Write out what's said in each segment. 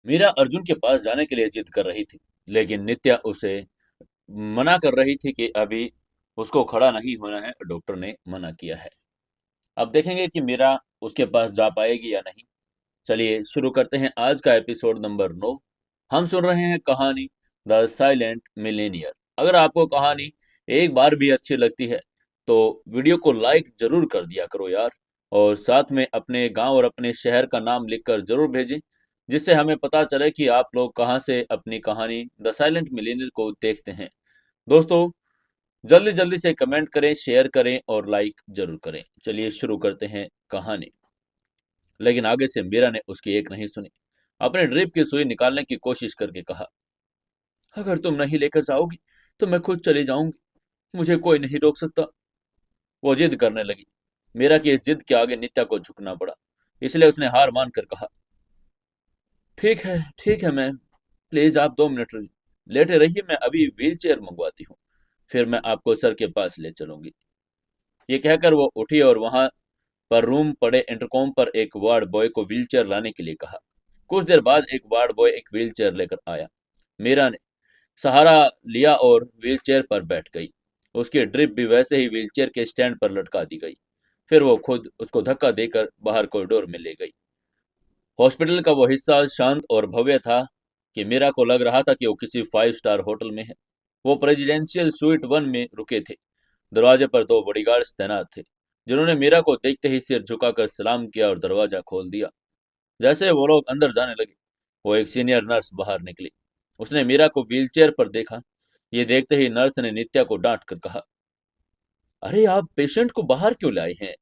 मीरा अर्जुन के पास जाने के लिए जिद कर रही थी, लेकिन नित्या उसे मना कर रही थी कि अभी उसको खड़ा नहीं होना है, डॉक्टर ने मना किया है। अब देखेंगे कि मीरा उसके पास जा पाएगी या नहीं। चलिए शुरू करते हैं आज का एपिसोड नंबर 9। हम सुन रहे हैं कहानी द साइलेंट मिलेनियर। अगर आपको कहानी एक बार भी अच्छी लगती है तो वीडियो को लाइक जरूर कर दिया करो यार, और साथ में अपने गांव और अपने शहर का नाम लिखकर जरूर भेजें, जिससे हमें पता चले कि आप लोग कहां से अपनी कहानी द साइलेंट मिलेनियर को देखते हैं। दोस्तों, जल्दी जल्दी से कमेंट करें, शेयर करें और लाइक जरूर करें। चलिए शुरू करते हैं कहानी। लेकिन आगे से मीरा ने उसकी एक नहीं सुनी। अपने ड्रिप की सुई निकालने की कोशिश करके कहा, अगर तुम नहीं लेकर जाओगी तो मैं खुद चली जाऊंगी, मुझे कोई नहीं रोक सकता। वो जिद करने लगी। मीरा की इस जिद के आगे नित्या को झुकना पड़ा, इसलिए उसने हार मानकर कहा, ठीक है मैम, प्लीज आप 2 मिनट लेटे रहिए, मैं अभी व्हील चेयर मंगवाती हूँ, फिर मैं आपको सर के पास ले चलूंगी। ये कहकर वो उठी और वहां पर रूम पड़े इंटरकॉम पर एक वार्ड बॉय को व्हीलचेयर लाने के लिए कहा। कुछ देर बाद एक वार्ड बॉय एक व्हीलचेयर लेकर आया। मीरा ने सहारा लिया और व्हीलचेयर पर बैठ गई। उसकी ड्रिप भी वैसे ही व्हीलचेयर के स्टैंड पर लटका दी गई। फिर वो खुद उसको धक्का देकर बाहर कॉरिडोर में ले गई। हॉस्पिटल का वो हिस्सा शांत और भव्य था कि मीरा को लग रहा था कि वो किसी 5 स्टार होटल में है। वो प्रेसिडेंशियल स्वीट 1 में रुके थे। दरवाजे पर 2 बॉडीगार्ड्स तैनात थे, जिन्होंने मीरा को देखते ही सिर झुकाकर सलाम किया और दरवाजा खोल दिया। जैसे वो लोग अंदर जाने लगे, वो एक सीनियर नर्स बाहर निकली। उसने मीरा को व्हीलचेयर पर देखा। ये देखते ही नर्स ने नित्या को डांट कर कहा, अरे आप पेशेंट को बाहर क्यों लाए हैं?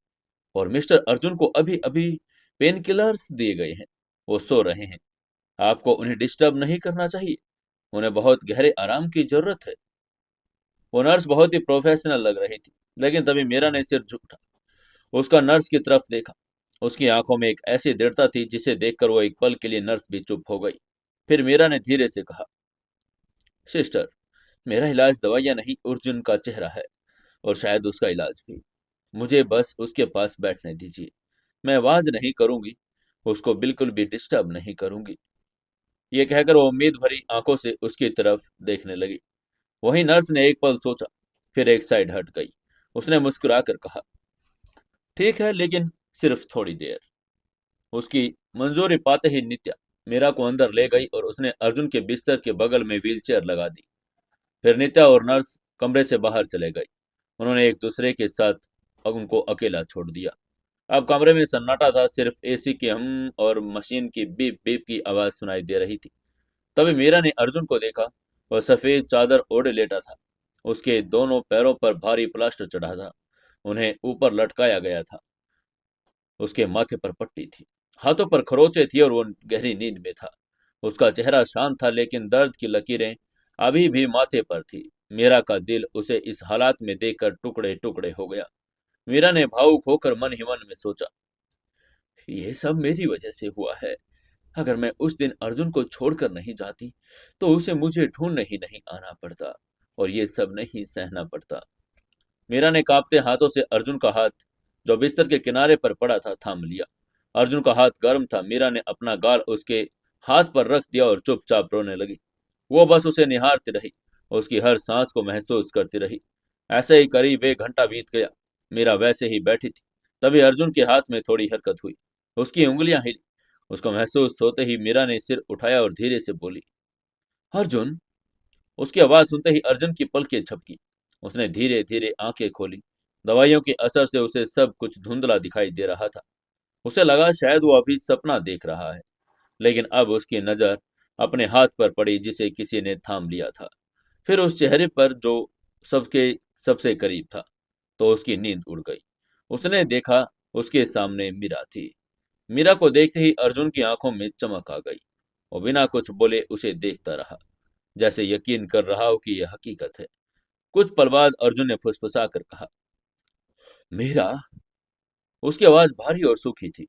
और मिस्टर अर्जुन को अभी अभी पेन किलर्स दिए गए हैं, वो सो रहे हैं, आपको उन्हें डिस्टर्ब नहीं करना चाहिए, उन्हें बहुत गहरे आराम की जरूरत है। वो नर्स बहुत ही प्रोफेशनल लग रही थी, लेकिन तभी मीरा ने सिर झुका, उसका नर्स की तरफ देखा। उसकी आंखों में एक ऐसी दृढ़ता थी जिसे देखकर वो एक पल के लिए नर्स भी चुप हो गई। फिर मीरा ने धीरे से कहा, सिस्टर, मेरा इलाज दवाइयां नहीं, अर्जुन का चेहरा है, और शायद उसका इलाज भी। मुझे बस उसके पास बैठने दीजिए। मैं आवाज नहीं करूंगी, उसको बिल्कुल भी डिस्टर्ब नहीं करूंगी। ये कहकर वो उम्मीद भरी आंखों से उसकी तरफ देखने लगी। वहीं नर्स ने एक पल सोचा, फिर एक साइड हट गई। उसने मुस्कुराकर कहा, ठीक है, लेकिन सिर्फ थोड़ी देर। उसकी मंजूरी पाते ही नित्या मीरा को अंदर ले गई और उसने अर्जुन के बिस्तर के बगल में व्हीलचेयर लगा दी। फिर नित्या और नर्स कमरे से बाहर चले गए। उन्होंने एक दूसरे के साथ अब उनको अकेला छोड़ दिया। अब कमरे में सन्नाटा था, सिर्फ एसी के हम और मशीन की बीप बीप की आवाज सुनाई दे रही थी। तभी मीरा ने अर्जुन को देखा। वह सफेद चादर ओढ़े लेटा था। उसके दोनों पैरों पर भारी प्लास्टर चढ़ा था, उन्हें ऊपर लटकाया गया था। उसके माथे पर पट्टी थी, हाथों पर खरोंचे थी और वो गहरी नींद में था। उसका चेहरा शांत था, लेकिन दर्द की लकीरें अभी भी माथे पर थी। मीरा का दिल उसे इस हालात में देखकर टुकड़े टुकड़े हो गया। मीरा ने भावुक होकर मन ही मन में सोचा, ये सब मेरी वजह से हुआ है। अगर मैं उस दिन अर्जुन को छोड़कर नहीं जाती तो उसे मुझे ढूंढने ही नहीं आना पड़ता, और ये सब नहीं सहना पड़ता। मीरा ने कांपते हाथों से अर्जुन का हाथ, जो बिस्तर के किनारे पर पड़ा था, थाम लिया। अर्जुन का हाथ गर्म था। मीरा ने अपना गाल उसके हाथ पर रख दिया और चुपचाप रोने लगी। वो बस उसे निहारती रही, उसकी हर सांस को महसूस करती रही। ऐसे ही करीब 1 घंटा बीत गया। मीरा वैसे ही बैठी थी। तभी अर्जुन के हाथ में थोड़ी हरकत हुई। उसकी उंगलियां हिली। उसको महसूस होते ही मीरा ने सिर उठाया और धीरे से बोली, अर्जुन। उसकी आवाज सुनते ही अर्जुन की पलकें झपकी। उसने धीरे धीरे आंखें खोली। दवाइयों के असर से उसे सब कुछ धुंधला दिखाई दे रहा था। उसे लगा शायद वो अभी सपना देख रहा है, लेकिन अब उसकी नजर अपने हाथ पर पड़ी जिसे किसी ने थाम लिया था। फिर उस चेहरे पर जो सबके सबसे करीब था, तो उसकी नींद उड़ गई। उसने देखा, उसके सामने मीरा थी। मीरा को देखते ही अर्जुन की आंखों में चमक आ गई। वो बिना कुछ बोले उसे देखता रहा, जैसे यकीन कर रहा हो कि यह हकीकत है। कुछ पल बाद अर्जुन ने फुसफुसा कर कहा, मीरा। उसकी आवाज भारी और सूखी थी।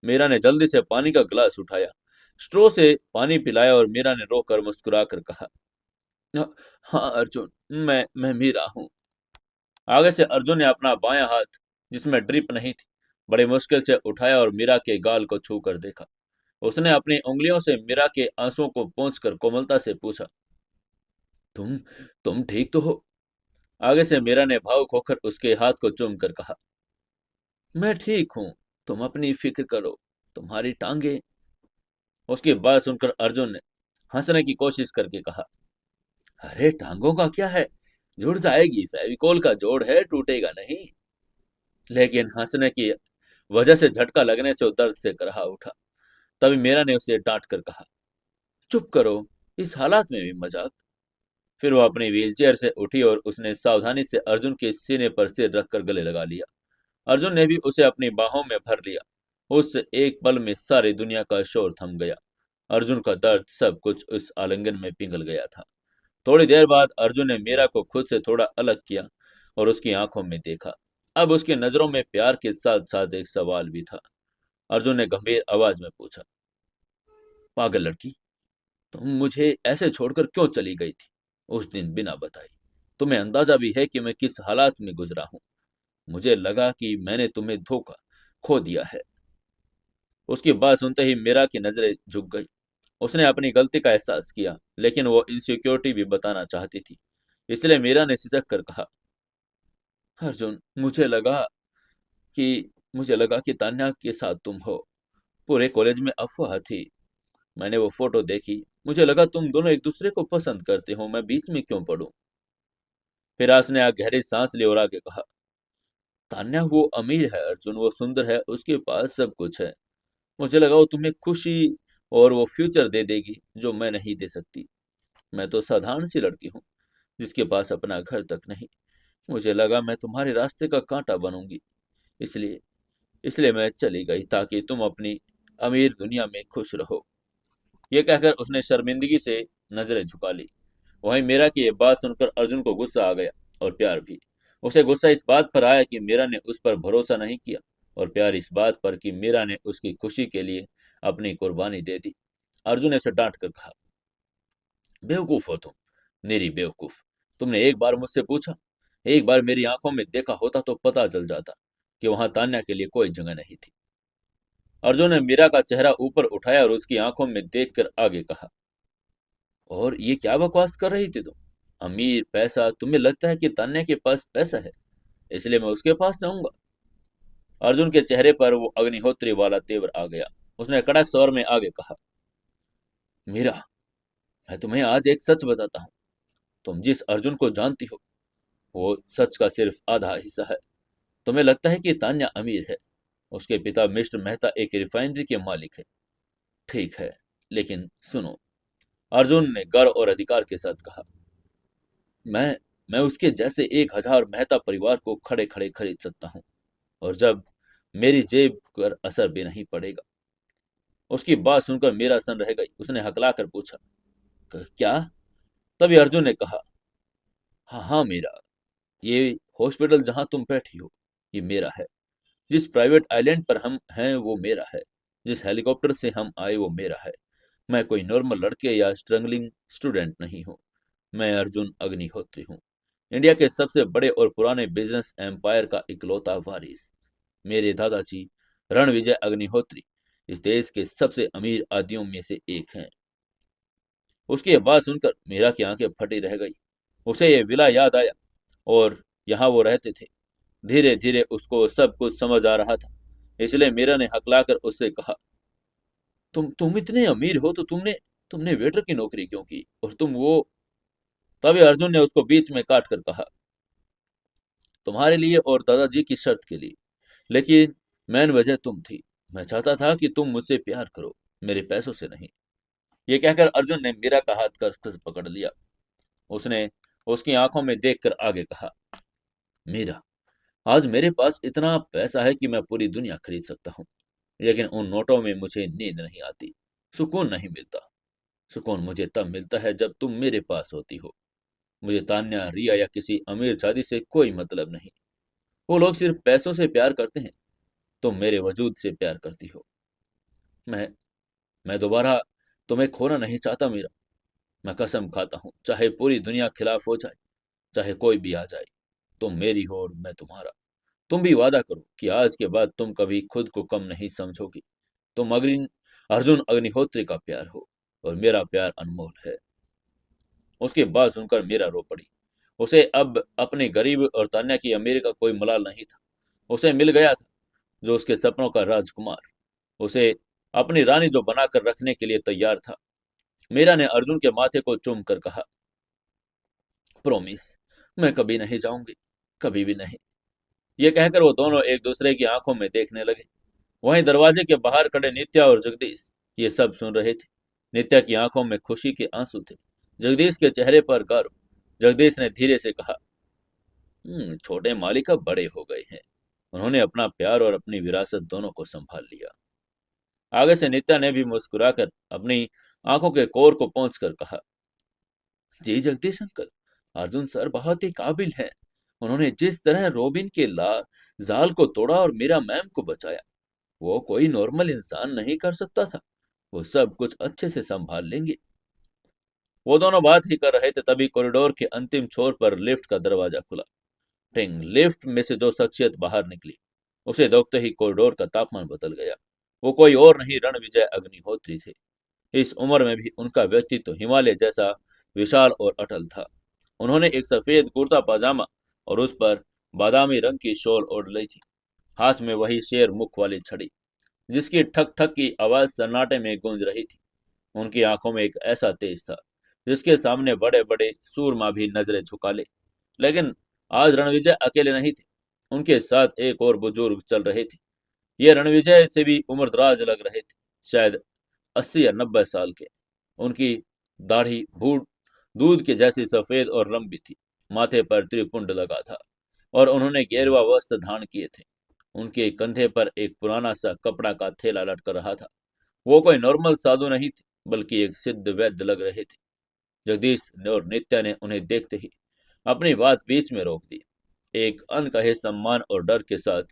मीरा ने जल्दी से पानी का गिलास उठाया, स्ट्रो से पानी पिलाया और मीरा ने रोकर मुस्कुरा कर कहा, "हाँ हाँ, अर्जुन, मैं मीरा हूँ।" आगे से अर्जुन ने अपना बायां हाथ, जिसमें ड्रिप नहीं थी, बड़ी मुश्किल से उठाया और मीरा के गाल को छू कर देखा। उसने अपनी उंगलियों से मीरा के आंसुओं को पोंछकर कोमलता से पूछा, तुम तुम ठीक तो हो? आगे से मीरा ने भावुक होकर उसके हाथ को चूम कर कहा, मैं ठीक हूं, तुम अपनी फिक्र करो, तुम्हारी टांगे। उसकी बात सुनकर अर्जुन ने हंसने की कोशिश करके कहा, अरे टांगों का क्या है, जुड़ जाएगी, फेविकोल का जोड़ है, टूटेगा नहीं। लेकिन हंसने की वजह से झटका लगने से वो दर्द से कराह उठा। तभी मीरा ने उसे डांट कर कहा, चुप करो, इस हालात में भी मजाक। फिर वो अपनी व्हीलचेयर से उठी और उसने सावधानी से अर्जुन के सीने पर सिर रखकर गले लगा लिया। अर्जुन ने भी उसे अपनी बाहों में भर लिया। उस एक पल में सारी दुनिया का शोर थम गया। अर्जुन का दर्द सब कुछ उस आलिंगन में पिघल गया था। थोड़ी देर बाद अर्जुन ने मीरा को खुद से थोड़ा अलग किया और उसकी आंखों में देखा। अब उसकी नजरों में प्यार के साथ साथ एक सवाल भी था। अर्जुन ने गंभीर आवाज में पूछा, पागल लड़की, तुम मुझे ऐसे छोड़कर क्यों चली गई थी उस दिन बिना बताई? तुम्हें अंदाजा भी है कि मैं किस हालात में गुजरा हूं? मुझे लगा कि मैंने तुम्हें धोखा खो दिया है। उसकी बात सुनते ही मीरा की नजरें झुक गई। उसने अपनी गलती का एहसास किया, लेकिन वो इनसिक्योरिटी भी बताना चाहती थी। इसलिए मीरा ने सिसक कर कहा, अर्जुन, मुझे लगा कि तान्या के साथ तुम हो। पूरे कॉलेज में अफवाह थी। मैंने वो फोटो देखी, मुझे लगा तुम दोनों एक दूसरे को पसंद करते हो, मैं बीच में क्यों पड़ूं? फिराज ने गहरी सांस ली और आगे कहा, तान्या वो अमीर है अर्जुन, वो सुंदर है, उसके पास सब कुछ है। मुझे लगा वो तुम्हें खुशी और वो फ्यूचर दे देगी जो मैं नहीं दे सकती। मैं तो साधारण सी लड़की हूँ, जिसके पास अपना घर तक नहीं। मुझे लगा मैं तुम्हारे रास्ते का कांटा बनूंगी, इसलिए इसलिए मैं चली गई ताकि तुम अपनी अमीर दुनिया में खुश रहो। ये कहकर उसने शर्मिंदगी से नजरें झुका ली। वहीं मीरा की ये बात सुनकर अर्जुन को गुस्सा आ गया और प्यार भी। उसे गुस्सा इस बात पर आया कि मीरा ने उस पर भरोसा नहीं किया, और प्यार इस बात पर कि मीरा ने उसकी खुशी के लिए अपनी कुर्बानी दे दी। अर्जुन ने उसे डांट कर कहा, बेवकूफ हो तुम, मेरी बेवकूफ। तुमने एक बार मुझसे पूछा, एक बार मेरी आंखों में देखा होता तो पता चल जाता कि वहां तान्या के लिए कोई जगह नहीं थी। अर्जुन ने मीरा का चेहरा ऊपर उठाया और उसकी आंखों में देखकर आगे कहा, और ये क्या बकवास कर रही थी तुम? अमीर, पैसा, तुम्हें लगता है कि तान्या के पास पैसा है इसलिए मैं उसके पास जाऊंगा? अर्जुन के चेहरे पर वो अग्निहोत्री वाला तेवर आ गया। उसने कड़क स्वर में आगे कहा, मीरा, मैं तुम्हें आज एक सच बताता हूँ। तुम जिस अर्जुन को जानती हो, वो सच का सिर्फ आधा हिस्सा है। तुम्हें लगता है कि तान्या अमीर है, उसके पिता मिस्टर मेहता एक रिफाइनरी के मालिक है। ठीक है, लेकिन सुनो, अर्जुन ने गर्व और अधिकार के साथ कहा, मैं मैं उसके जैसे 1,000 मेहता परिवार को खड़े खड़े खरीद सकता हूँ, और जब मेरी जेब पर असर भी नहीं पड़ेगा। उसकी बात सुनकर मीरा सन रह गई। उसने हकला कर पूछा, क्या?" तभी अर्जुन ने कहा, हाँ हाँ मीरा, ये हॉस्पिटल जहां तुम बैठी हो, ये मेरा है। जिस प्राइवेट आइलैंड पर हम हैं वो मेरा है। जिस हेलीकॉप्टर से हम आए वो मेरा है। मैं कोई नॉर्मल लड़के या स्ट्रगलिंग स्टूडेंट नहीं हूँ। मैं अर्जुन अग्निहोत्री हूँ, इंडिया के सबसे बड़े और पुराने बिजनेस एम्पायर का इकलौता वारिस। मेरे दादाजी रणविजय अग्निहोत्री इस देश के सबसे अमीर आदमियों में से एक हैं। उसकी यह बात सुनकर मीरा की आंखें फटी रह गई। उसे यह विला याद आया और यहाँ वो रहते थे। धीरे धीरे उसको सब कुछ समझ आ रहा था। इसलिए मीरा ने हकलाकर उससे कहा, तुम इतने अमीर हो तो तुमने तुमने वेटर की नौकरी क्यों की? और तुम वो तभी अर्जुन ने उसको बीच में काट कर कहा, तुम्हारे लिए और दादाजी की शर्त के लिए। लेकिन मेन वजह तुम थी। मैं चाहता था कि तुम मुझसे प्यार करो, मेरे पैसों से नहीं। ये कहकर अर्जुन ने मीरा का हाथ कसकर पकड़ लिया। उसने उसकी आंखों में देखकर आगे कहा, मीरा, आज मेरे पास इतना पैसा है कि मैं पूरी दुनिया खरीद सकता हूँ, लेकिन उन नोटों में मुझे नींद नहीं आती, सुकून नहीं मिलता। सुकून मुझे तब मिलता है जब तुम मेरे पास होती हो। मुझे तान्या, रिया या किसी अमीर शादी से कोई मतलब नहीं। वो लोग सिर्फ पैसों से प्यार करते हैं। तुम मेरे वजूद से प्यार करती हो। मैं मैं दोबारा तुम्हें खोना नहीं चाहता मीरा। मैं कसम खाता हूँ, चाहे पूरी दुनिया खिलाफ हो जाए, चाहे कोई भी आ जाए, तुम मेरी हो और मैं तुम्हारा। तुम भी वादा करो कि आज के बाद तुम कभी खुद को कम नहीं समझोगी। तुम अर्जुन अग्निहोत्री का प्यार हो और मेरा प्यार अनमोल है। उसकी बात सुनकर मीरा रो पड़ी। उसे अब अपनी गरीब और तान्या की अमीरी का कोई मलाल नहीं था। उसे मिल गया था जो उसके सपनों का राजकुमार, उसे अपनी रानी जो बनाकर रखने के लिए तैयार था। मीरा ने अर्जुन के माथे को चूम कर कहा, प्रोमिस, मैं कभी नहीं जाऊंगी, कभी भी नहीं। ये कहकर वो दोनों एक दूसरे की आंखों में देखने लगे। वहीं दरवाजे के बाहर खड़े नित्या और जगदीश ये सब सुन रहे थे। नित्या की आंखों में खुशी के आंसू थे, जगदीश के चेहरे पर गर्व। जगदीश ने धीरे से कहा, छोटे मालिक अब बड़े हो गए हैं, उन्होंने अपना प्यार और अपनी विरासत दोनों को संभाल लिया। आगे से नित्या ने भी मुस्कुराकर अपनी आंखों के कोर को पहुंच कर कहा, जी जगदीश अंकल, अर्जुन सर बहुत ही काबिल हैं। उन्होंने जिस तरह रोबिन के जाल को तोड़ा और मीरा मैम को बचाया, वो कोई नॉर्मल इंसान नहीं कर सकता था। वो सब कुछ अच्छे से संभाल लेंगे। वो दोनों बात ही कर रहे थे तभी कॉरिडोर के अंतिम छोर पर लिफ्ट का दरवाजा खुला। टिंग, लिफ्ट में से जो शख्सियत बाहर निकली, उसे देखते ही कॉरिडोर का तापमान बदल गया। वो कोई और नहीं, रणविजय अग्निहोत्री थे। इस उम्र में भी उनका व्यक्तित्व हिमालय जैसा विशाल और अटल था। उन्होंने एक सफेद कुर्ता पाजामा और उस पर बादामी रंग की शॉल ओढ़ ली थी। हाथ में वही शेर मुख वाली छड़ी जिसकी ठक ठक की आवाज सन्नाटे में गूंज रही थी। उनकी आंखों में एक ऐसा तेज था जिसके सामने बड़े बड़े सूरमा भी नजरें झुका ले। लेकिन आज रणविजय अकेले नहीं थे, उनके साथ एक और बुजुर्ग चल रहे थे। ये रणविजय से भी उम्रदराज लग रहे थे, शायद 80 या 90 साल के। उनकी दाढ़ी भूड दूध के जैसी सफेद और लंबी थी, माथे पर त्रिपुंड लगा था और उन्होंने गेरुआ वस्त्र धारण किए थे। उनके कंधे पर एक पुराना सा कपड़ा का थैला लटक रहा था। वो कोई नॉर्मल साधु नहीं थे, बल्कि एक सिद्ध वैद्य लग रहे थे। जगदीश और नित्या ने उन्हें देखते ही अपनी बात बीच में रोक दी। एक अनकहे सम्मान और डर के साथ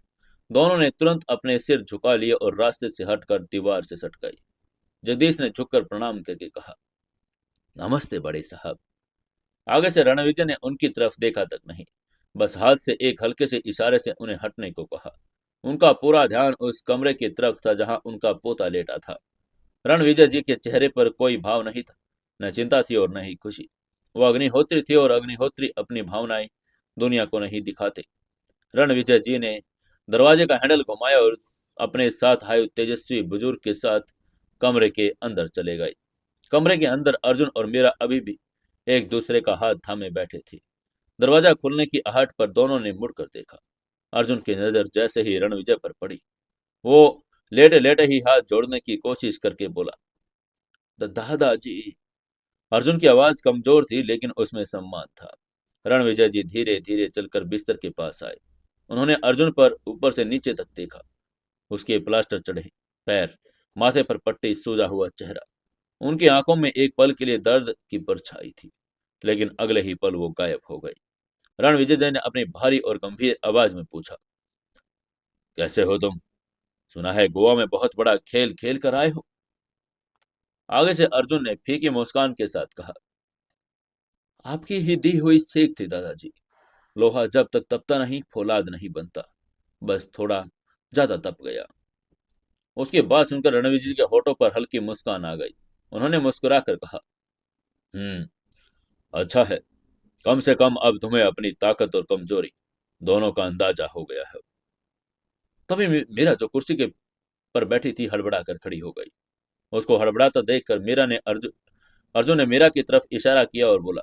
दोनों ने तुरंत अपने सिर झुका लिए और रास्ते से हटकर दीवार से सट गए। जगदीश ने झुककर प्रणाम करके कहा, नमस्ते बड़े साहब। आगे से रणविजय ने उनकी तरफ देखा तक नहीं, बस हाथ से एक हल्के से इशारे से उन्हें हटने को कहा। उनका पूरा ध्यान उस कमरे की तरफ था जहां उनका पोता लेटा था। रणविजय जी के चेहरे पर कोई भाव नहीं था, न चिंता थी और न ही खुशी। वो अग्निहोत्री थे और अग्निहोत्री अपनी भावनाएं दुनिया को नहीं दिखाते। रणविजय जी ने दरवाजे का हैंडल घुमाया और अपने साथ आए तेजस्वी बुजुर्ग के साथ कमरे के अंदर चले गए। कमरे के अंदर अर्जुन और मीरा अभी भी एक दूसरे का हाथ थामे बैठे थे। दरवाजा खुलने की आहट पर दोनों ने मुड़कर देखा। अर्जुन की नजर जैसे ही रणविजय पर पड़ी, वो लेटे लेटे ही हाथ जोड़ने की कोशिश करके बोला, दादाजी। अर्जुन की आवाज कमजोर थी लेकिन उसमें सम्मान था। रणविजय जी धीरे धीरे चलकर बिस्तर के पास आए। उन्होंने अर्जुन पर ऊपर से नीचे तक देखा। उसके प्लास्टर चढ़े पैर, माथे पर पट्टी, सूजा हुआ चेहरा। उनकी आंखों में एक पल के लिए दर्द की परछाई थी, लेकिन अगले ही पल वो गायब हो गई। रणविजय जी ने अपनी भारी और गंभीर आवाज में पूछा, कैसे हो तुम? सुना है गोवा में बहुत बड़ा खेल खेल कर आए हो। आगे से अर्जुन ने फीकी मुस्कान के साथ कहा, आपकी ही दी हुई सीख थी दादाजी। लोहा जब तक तपता नहीं फौलाद नहीं बनता। बस थोड़ा ज्यादा तप गया। उसकी बात सुनकर रणवीर जी के होठों पर हल्की मुस्कान आ गई। उन्होंने मुस्कुरा कर कहा, अच्छा है, कम से कम अब तुम्हें अपनी ताकत और कमजोरी दोनों का अंदाजा हो गया है। तभी मीरा जो कुर्सी के पर बैठी थी हड़बड़ा कर खड़ी हो गई। उसको हड़बड़ाता देखकर मीरा ने अर्जुन ने मीरा की तरफ इशारा किया और बोला,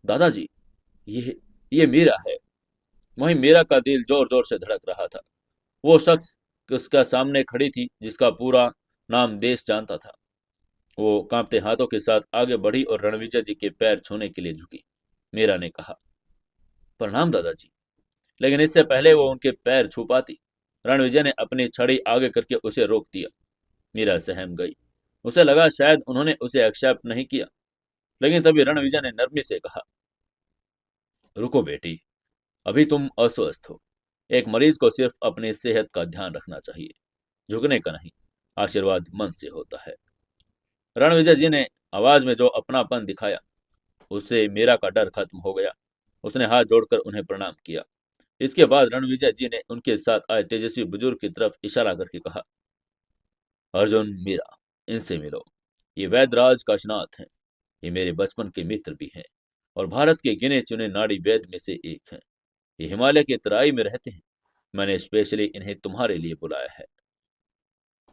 दादाजी, ये ये मीरा है। वहीं मीरा का दिल जोर जोर से धड़क रहा था। वो शख्स उसका सामने खड़ी थी जिसका पूरा नाम देश जानता था। वो कांपते हाथों के साथ आगे बढ़ी और रणविजय जी के पैर छूने के लिए झुकी। मीरा ने कहा, प्रणाम दादाजी। लेकिन इससे पहले वो उनके पैर छू पाती, रणविजय ने अपनी छड़ी आगे करके उसे रोक दिया। मीरा सहम गई। उसे लगा शायद उन्होंने उसे एक्सेप्ट नहीं किया। लेकिन तभी रणविजय ने नरमी से कहा, रुको बेटी, अभी तुम अस्वस्थ हो। एक मरीज को सिर्फ अपनी सेहत का ध्यान रखना चाहिए, झुकने का नहीं। आशीर्वाद मन से होता है। रणविजय जी ने आवाज में जो अपनापन दिखाया, उससे मीरा का डर खत्म हो गया। उसने हाथ जोड़कर उन्हें प्रणाम किया। इसके बाद रणविजय जी ने उनके साथ आए तेजस्वी बुजुर्ग की तरफ इशारा करके कहा, अर्जुन, मीरा, इनसे मिलो। ये वैद्यराज काशीनाथ हैं। ये मेरे बचपन के मित्र भी हैं और भारत के गिने चुने नाड़ी वैद्य में से एक हैं। ये हिमालय की तराई में रहते हैं। मैंने स्पेशली इन्हें तुम्हारे लिए बुलाया है।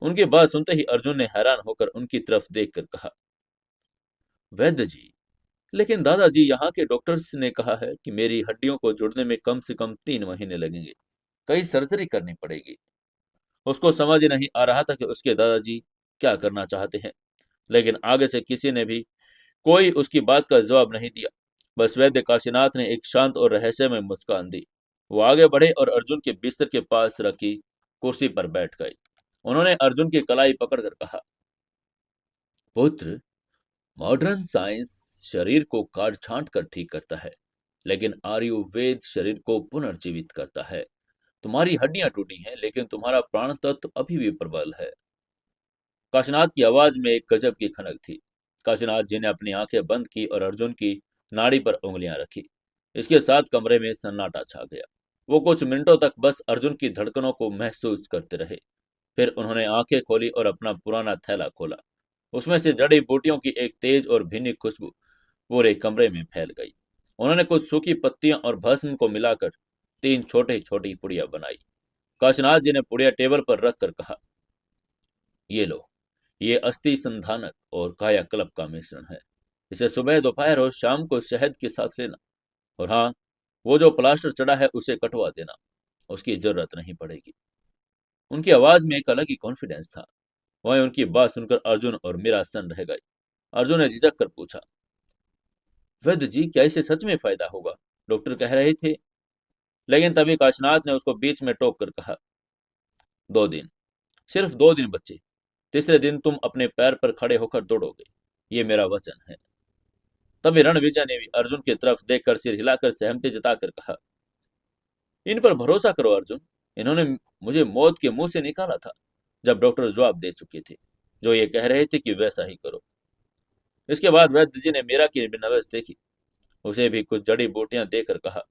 उनकी बात सुनते ही अर्जुन ने हैरान होकर उनकी तरफ देखकर कहा, वैद्य जी, लेकिन दादाजी, यहाँ के डॉक्टर्स ने कहा है कि मेरी हड्डियों को जुड़ने में कम से कम 3 महीने लगेंगे। कई सर्जरी करनी पड़ेगी। उसको समझ ही नहीं आ रहा था कि उसके दादाजी क्या करना चाहते हैं, लेकिन आगे से किसी ने भी कोई उसकी बात का जवाब नहीं दिया। बस वैद्य काशीनाथ ने एक शांत और रहस्यमय मुस्कान दी। वो आगे बढ़े और अर्जुन के बिस्तर के पास रखी कुर्सी पर बैठ गए। उन्होंने अर्जुन की कलाई पकड़कर कहा, पुत्र, मॉडर्न साइंस शरीर को काट छांट कर ठीक करता है, लेकिन आयुर्वेद शरीर को पुनर्जीवित करता है। तुम्हारी हड्डियां टूटी हैं, लेकिन तुम्हारा प्राण तत्व अभी भी प्रबल है। काशीनाथ की आवाज में एक गजब की खनक थी। काशीनाथ जी ने अपनी आंखें बंद की और अर्जुन की नाड़ी पर उंगलियां रखी। इसके साथ कमरे में सन्नाटा छा गया। वो कुछ मिनटों तक बस अर्जुन की धड़कनों को महसूस करते रहे। फिर उन्होंने आंखें खोली और अपना पुराना थैला खोला। उसमें से जड़ी बूटियों की एक तेज और भीनी खुशबू पूरे कमरे में फैल गई। उन्होंने कुछ सूखी पत्तियां और भस्म को मिलाकर 3 छोटी छोटी पुड़िया बनाई। काशीनाथ जी ने पुड़िया टेबल पर रख कर कहा, ये लो, ये अस्थि संधानक और कायाकल्प का मिश्रण है। इसे सुबह, दोपहर और शाम को शहद के साथ लेना। और हाँ, वो जो प्लास्टर चढ़ा है उसे कटवा देना। उसकी जरूरत नहीं पड़ेगी। उनकी आवाज में एक अलग ही कॉन्फिडेंस था। वहीं उनकी बात सुनकर अर्जुन और मीरा सन्न रह गए। अर्जुन ने झिझक कर पूछा, वैद्य जी, क्या इसे सच में फायदा होगा? डॉक्टर कह रहे थे। लेकिन तभी काशीनाथ ने उसको बीच में टोक कर कहा, 2 दिन, सिर्फ 2 दिन बच्चे। तीसरे दिन तुम अपने पैर पर खड़े होकर दौड़ोगे। ये मेरा वचन है। तभी रणविजय ने भी अर्जुन की तरफ देखकर सिर हिलाकर सहमति जताकर कहा, इन पर भरोसा करो अर्जुन। इन्होंने मुझे मौत के मुंह से निकाला था जब डॉक्टर जवाब दे चुके थे। जो ये कह रहे थे कि वैसा ही करो। इसके बाद वैद्य जी ने मीरा की नवज देखी। उसे भी कुछ जड़ी बूटियां देकर कहा,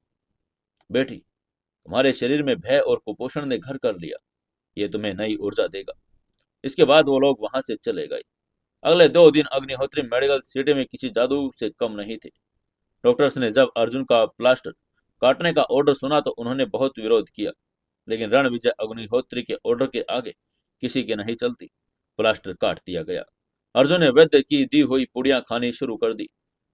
बेटी, तुम्हारे शरीर में भय और कुपोषण ने घर कर लिया। ये तुम्हें नई ऊर्जा देगा। इसके बाद वो लोग वहां से चले गए। अगले 2 दिन अग्निहोत्री मेडिकल सिटी में किसी जादू से कम नहीं थे। डॉक्टर्स ने जब अर्जुन का प्लास्टर काटने का ऑर्डर सुना तो उन्होंने बहुत विरोध किया, लेकिन रणविजय अग्निहोत्री के ऑर्डर के आगे किसी के नहीं चलती। प्लास्टर काट दिया गया। अर्जुन ने वैद्य की दी हुई पुड़ियां खानी शुरू कर दी।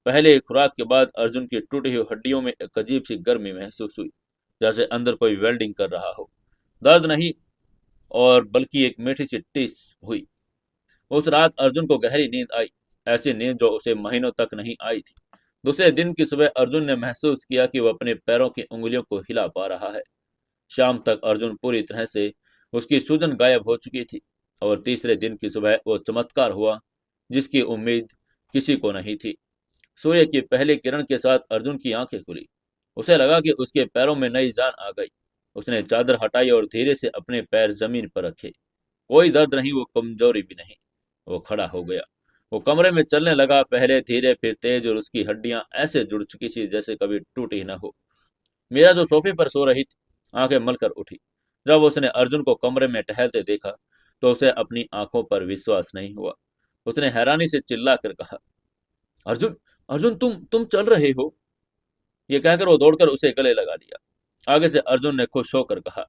पहले खुराक के बाद अर्जुन की टूटी हुई हड्डियों में एक अजीब सी गर्मी महसूस हुई, जैसे अंदर कोई वेल्डिंग कर रहा हो। दर्द नहीं, और बल्कि एक मीठी सी टीस हुई। उस रात अर्जुन को गहरी नींद आई, ऐसी नींद जो उसे महीनों तक नहीं आई थी। दूसरे दिन की सुबह अर्जुन ने महसूस किया कि वह अपने पैरों की उंगलियों को हिला पा रहा है। शाम तक अर्जुन पूरी तरह से उसकी सूजन गायब हो चुकी थी और तीसरे दिन की सुबह वो चमत्कार हुआ जिसकी उम्मीद किसी को नहीं थी। सूर्य की पहली किरण के साथ अर्जुन की आंखें खुली। उसे लगा कि उसके पैरों में नई जान आ गई। उसने चादर हटाई और धीरे से अपने पैर जमीन पर रखे। कोई दर्द नहीं, वो कमजोरी भी नहीं। वो खड़ा हो गया। वो कमरे में चलने लगा, पहले धीरे फिर तेज, और उसकी हड्डियां ऐसे जुड़ चुकी थी जैसे कभी टूटी न हो। मीरा जो सोफे पर सो रही थी, आंखें मलकर उठी। जब उसने अर्जुन को कमरे में टहलते देखा तो उसे अपनी आंखों पर विश्वास नहीं हुआ। उसने हैरानी से चिल्लाकर कहा, अर्जुन, अर्जुन, तुम चल रहे हो? ये कहकर वो दौड़कर उसे गले लगा लिया। आगे से अर्जुन ने खुश होकर कहा,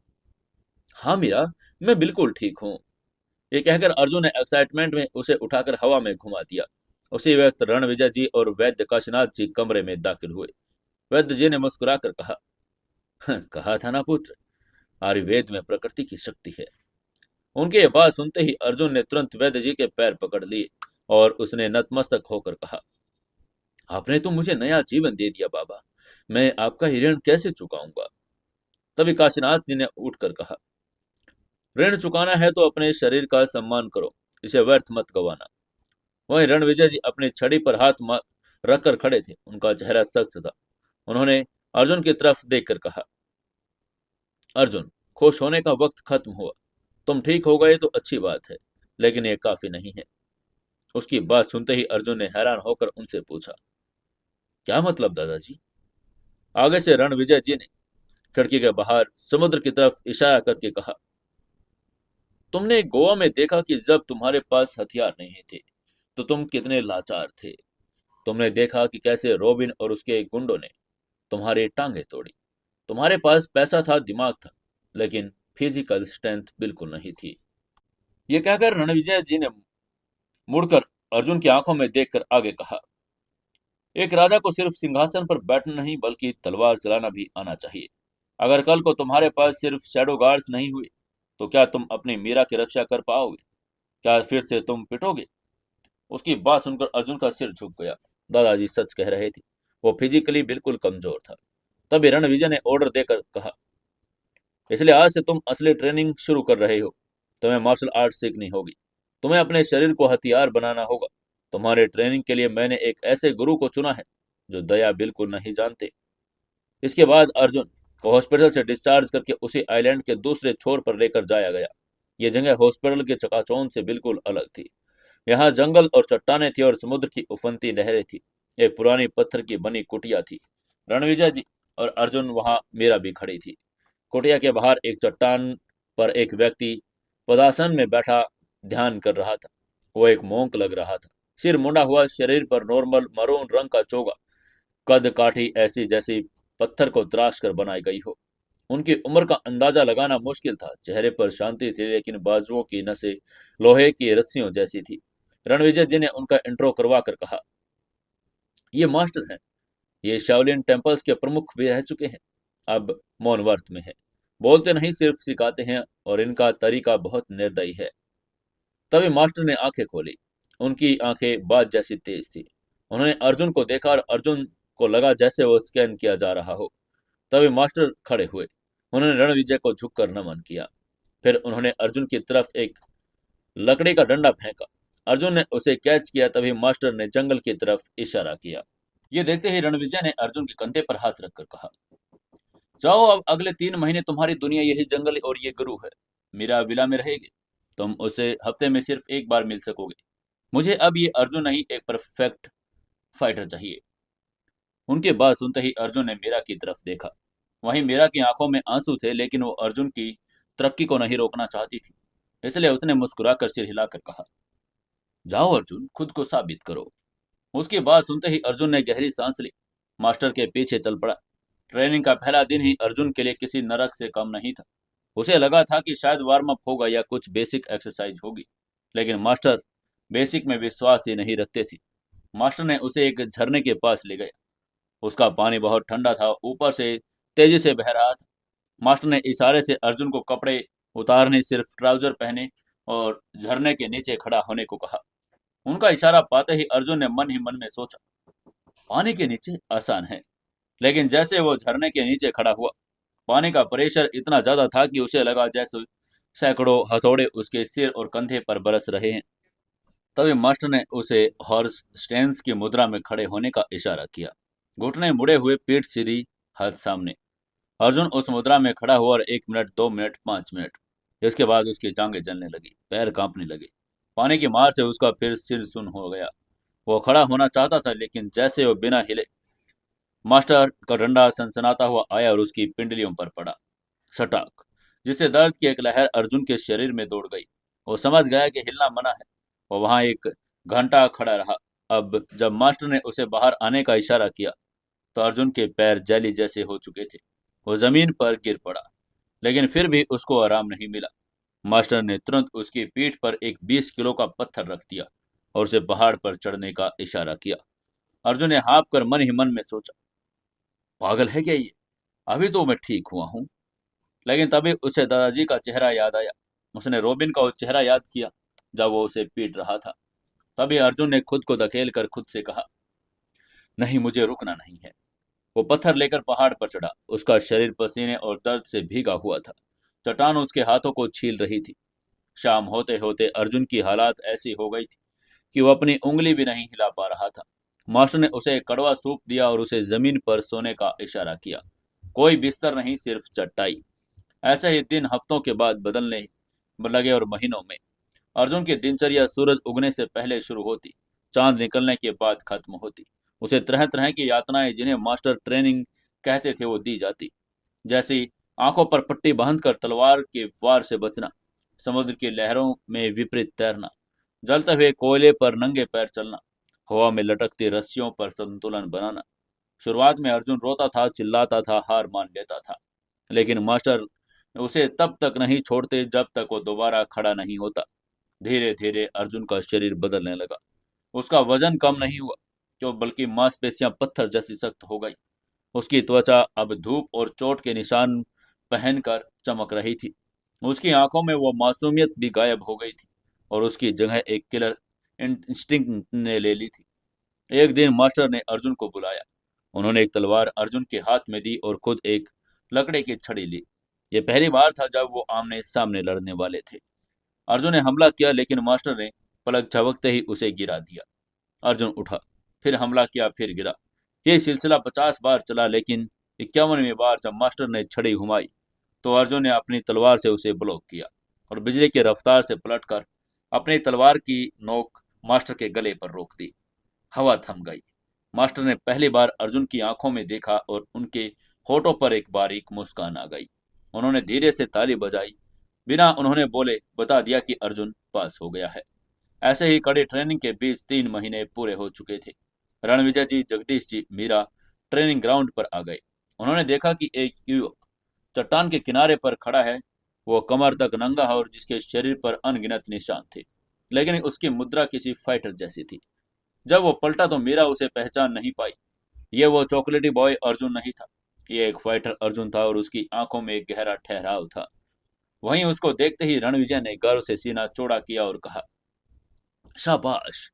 हाँ मीरा, मैं बिल्कुल ठीक हूँ। ये कहकर अर्जुन ने एक्साइटमेंट में उसे उठाकर हवा में घुमा दिया। उसी वक्त रणविजय जी और वैद्य काशीनाथ जी कमरे में दाखिल हुए। वैद्य जी ने मुस्कुराकर कहा, कहा था ना पुत्र, आयुर्वेद में प्रकृति की शक्ति है। उनके ये बात सुनते ही अर्जुन ने तुरंत वैद्य जी के पैर पकड़ लिए और उसने नतमस्तक होकर कहा, आपने तो मुझे नया जीवन दे दिया बाबा। मैं आपका ही ऋण कैसे चुकाऊंगा? तभी काशीनाथ जी ने उठकर कहा, ऋण चुकाना है तो अपने शरीर का सम्मान करो, इसे व्यर्थ मत गवाना। वहीं रणविजय जी अपनी छड़ी पर हाथ रखकर खड़े थे। उनका चेहरा सख्त था। उन्होंने अर्जुन की तरफ देखकर कहा, अर्जुन, खुश होने का वक्त खत्म हुआ। तुम ठीक हो गए तो अच्छी बात है, लेकिन ये काफी नहीं है। उसकी बात सुनते ही अर्जुन ने हैरान होकर उनसे पूछा, क्या मतलब दादाजी? आगे से रणविजय जी ने खिड़की के बाहर समुद्र की तरफ इशारा करके कहा, तुमने गोवा में देखा कि जब तुम्हारे पास हथियार नहीं थे तो तुम कितने लाचार थे। तुमने देखा कि कैसे रॉबिन और उसके गुंडों ने तुम्हारी टांगें तोड़ी। तुम्हारे पास पैसा था, दिमाग था, लेकिन फिजिकल स्ट्रेंथ बिल्कुल नहीं थी। ये कहकर रणविजय जी ने मुड़कर अर्जुन की आंखों में देखकर आगे कहा, एक राजा को सिर्फ सिंहासन पर बैठना नहीं बल्कि तलवार चलाना भी आना चाहिए। अगर कल को तुम्हारे पास सिर्फ शैडो गार्ड्स नहीं हुए तो क्या तुम अपनी मीरा की रक्षा कर पाओगे? क्या फिर से तुम पिटोगे? उसकी बात सुनकर अर्जुन का सिर झुक गया। दादाजी सच कह रहे थे। वो फिजिकली बिल्कुल कमजोर था। तभी रणविजय ने ऑर्डर देकर कहा, इसलिए आज से तुम असली ट्रेनिंग शुरू कर रहे हो। तुम्हें मार्शल आर्ट सीखनी होगी। तुम्हें अपने शरीर को हथियार बनाना होगा। तुम्हारे ट्रेनिंग के लिए मैंने एक ऐसे गुरु को चुना है जो दया बिल्कुल नहीं जानते। इसके बाद अर्जुन को हॉस्पिटल से डिस्चार्ज करके उसी आइलैंड के दूसरे छोर पर लेकर जाया गया। ये जगह हॉस्पिटल के चकाचौंध से बिल्कुल अलग थी। यहाँ जंगल और चट्टानें थी और समुद्र की उफनती लहरें थी। एक पुरानी पत्थर की बनी कुटिया थी। रणविजय जी और अर्जुन वहां मीरा भी खड़ी थी। कुटिया के बाहर एक चट्टान पर एक व्यक्ति पदासन में बैठा ध्यान कर रहा था। वो एक मोंक लग रहा था। सिर मुंडा हुआ, शरीर पर नॉर्मल मरून रंग का चोगा, कद काठी ऐसी जैसी पत्थर को तराश कर बनाई गई हो। उनकी उम्र का अंदाजा लगाना मुश्किल था। चेहरे पर शांति थी, लेकिन बाजुओं की नसें लोहे की रस्सियों जैसी थी। रणविजय जी ने उनका इंट्रो करवा कर कहा, ये मास्टर हैं। ये शाओलिन टेम्पल्स के प्रमुख भी रह चुके हैं। अब मौन व्रत में है। बोलते नहीं, सिर्फ सिखाते हैं, और इनका तरीका बहुत निर्दयी है। तभी मास्टर ने आंखें खोली। उनकी आंखें बाज जैसी तेज थी। उन्होंने अर्जुन को देखा और अर्जुन को लगा जैसे वो स्कैन किया जा रहा हो। तभी मास्टर खड़े हुए। उन्होंने रणविजय को झुककर नमन किया। फिर उन्होंने अर्जुन की तरफ एक लकड़ी का डंडा फेंका। अर्जुन ने उसे कैच किया। तभी मास्टर ने जंगल की तरफ इशारा किया। ये देखते ही रणविजय ने अर्जुन के कंधे पर हाथ रखकर कहा, जाओ, अब अगले 3 महीने तुम्हारी दुनिया यही जंगल और ये गुरु है। मीरा विला में रहेगी। तुम उसे हफ्ते में सिर्फ एक बार मिल सकोगे। मुझे अब ये अर्जुन नहीं, एक परफेक्ट फाइटर चाहिए। उनकी बात सुनते ही अर्जुन ने मीरा की तरफ देखा। वहीं मीरा की आंखों में आंसू थे, लेकिन वो अर्जुन की तरक्की को नहीं रोकना चाहती थी। इसलिए उसने मुस्कुराकर सिर हिलाकर कहा, जाओ अर्जुन, खुद को साबित करो। उसकी बात सुनते ही अर्जुन ने गहरी सांस ली। मास्टर के पीछे चल पड़ा। ट्रेनिंग का पहला दिन ही अर्जुन के लिए किसी नरक से कम नहीं था। उसे लगा था कि शायद वार्म अप होगा या कुछ बेसिक एक्सरसाइज होगी, लेकिन मास्टर बेसिक में विश्वास ही नहीं रखते थे। मास्टर ने उसे एक झरने के पास ले गया। उसका पानी बहुत ठंडा था, ऊपर से तेजी से बह रहा था। मास्टर ने इशारे से अर्जुन को कपड़े उतारने, सिर्फ ट्राउजर पहने और झरने के नीचे खड़ा होने को कहा। उनका इशारा पाते ही अर्जुन ने मन ही मन में सोचा, पानी के नीचे आसान है। लेकिन जैसे वो झरने के नीचे खड़ा हुआ, पानी का प्रेशर इतना ज्यादा था कि उसे लगा जैसे सैकड़ों हथौड़े उसके सिर और कंधे पर बरस रहे हैं। तभी मास्टर ने उसे हॉर्स स्टेंस की मुद्रा में खड़े होने का इशारा किया। घुटने मुड़े हुए, पीठ सीधी, हाथ सामने। अर्जुन उस मुद्रा में खड़ा हुआ और 1 मिनट, 2 मिनट, 5 मिनट। इसके बाद उसकी जांघें जलने लगी, पैर कांपने लगे। पानी की मार से उसका फिर सिर सुन्न हो गया। वो खड़ा होना चाहता था, लेकिन जैसे वो बिना हिले, मास्टर का डंडा सनसनाता हुआ आया और उसकी पिंडलियों पर पड़ा। सटाक, जिससे दर्द की एक लहर अर्जुन के शरीर में दौड़ गई। वो समझ गया कि हिलना मना है। वो वहां एक घंटा खड़ा रहा। अब जब मास्टर ने उसे बाहर आने का इशारा किया तो अर्जुन के पैर जैली जैसे हो चुके थे। वो जमीन पर गिर पड़ा, लेकिन फिर भी उसको आराम नहीं मिला। मास्टर ने तुरंत उसकी पीठ पर एक 20 किलो का पत्थर रख दिया और उसे पहाड़ पर चढ़ने का इशारा किया। अर्जुन ने हाँफ कर मन ही मन में सोचा, पागल है क्या ये? अभी तो मैं ठीक हुआ हूँ। लेकिन तभी उसे दादाजी का चेहरा याद आया। उसने रोबिन का वो चेहरा याद किया जब वो उसे पीट रहा था। तभी अर्जुन ने खुद को धकेल कर खुद से कहा, नहीं, मुझे रुकना नहीं है। वो पत्थर लेकर पहाड़ पर चढ़ा। उसका शरीर पसीने और दर्द से भीगा हुआ था। चट्टान उसके हाथों को छील रही थी। शाम होते होते अर्जुन की हालात ऐसी हो गई थी कि वो अपनी उंगली भी नहीं हिला पा रहा था। मास्टर ने उसे एक कड़वा सूप दिया और उसे जमीन पर सोने का इशारा किया। कोई बिस्तर नहीं, सिर्फ चटाई। ऐसे ही दिन हफ्तों के बाद बदलने लगे और महीनों में। अर्जुन की दिनचर्या सूरज उगने से पहले शुरू होती, चांद निकलने के बाद खत्म होती। उसे तरह तरह की यातनाएं, जिन्हें मास्टर ट्रेनिंग कहते थे, वो दी जाती। जैसी आंखों पर पट्टी बांधकर तलवार के वार से बचना, समुद्र की लहरों में विपरीत तैरना, जलते हुए कोयले पर नंगे पैर चलना, हवा में लटकती रस्सियों पर संतुलन बनाना। शुरुआत में अर्जुन रोता था, चिल्लाता था, हार मान लेता था, लेकिन मास्टर उसे तब तक नहीं छोड़ते जब तक वो दोबारा खड़ा नहीं होता। धीरे धीरे अर्जुन का शरीर बदलने लगा। उसका वजन कम नहीं हुआ, क्यों बल्कि मांसपेशियां पत्थर जैसी सख्त हो गई। उसकी त्वचा अब धूप और चोट के निशान पहनकर चमक रही थी। उसकी आंखों में वो मासूमियत भी गायब हो गई थी और उसकी जगह एक किलर इंस्टिंक्ट ने ले ली थी। एक दिन मास्टर ने अर्जुन को बुलाया। उन्होंने एक तलवार अर्जुन के हाथ में दी और खुद एक लकड़े की छड़ी ली। ये पहली बार था जब वो आमने सामने लड़ने वाले थे। अर्जुन ने हमला किया, लेकिन मास्टर ने पलक झपकते ही उसे गिरा दिया। अर्जुन उठा, फिर हमला किया, फिर गिरा। ये सिलसिला 50 बार चला, लेकिन 51वीं बार जब मास्टर ने छड़ी घुमाई तो अर्जुन ने अपनी तलवार से उसे ब्लॉक किया और बिजली की रफ्तार से पलटकर अपनी तलवार की नोक मास्टर के गले पर रोक दी। हवा थम गई। मास्टर ने पहली बार अर्जुन की आंखों में देखा और उनके होठों पर एक बारीक मुस्कान आ गई। उन्होंने धीरे से ताली बजाई। बिना उन्होंने बोले बता दिया कि अर्जुन पास हो गया है। ऐसे ही कड़ी ट्रेनिंग के बीच 3 महीने पूरे हो चुके थे। रणविजय जी, जगदीश जी, मीरा ट्रेनिंग ग्राउंड पर आ गए। उन्होंने देखा कि एक युवक चट्टान के किनारे पर खड़ा है। वो कमर तक नंगा है और जिसके शरीर पर अनगिनत निशान थे, लेकिन उसकी मुद्रा किसी फाइटर जैसी थी। जब वो पलटा तो मीरा उसे पहचान नहीं पाई। ये वो चॉकलेटी बॉय अर्जुन नहीं था। ये एक फाइटर अर्जुन था और उसकी आंखों में एक गहरा ठहराव था। वहीं उसको देखते ही रणविजय ने गर्व से सीना चौड़ा किया और कहा, शाबाश।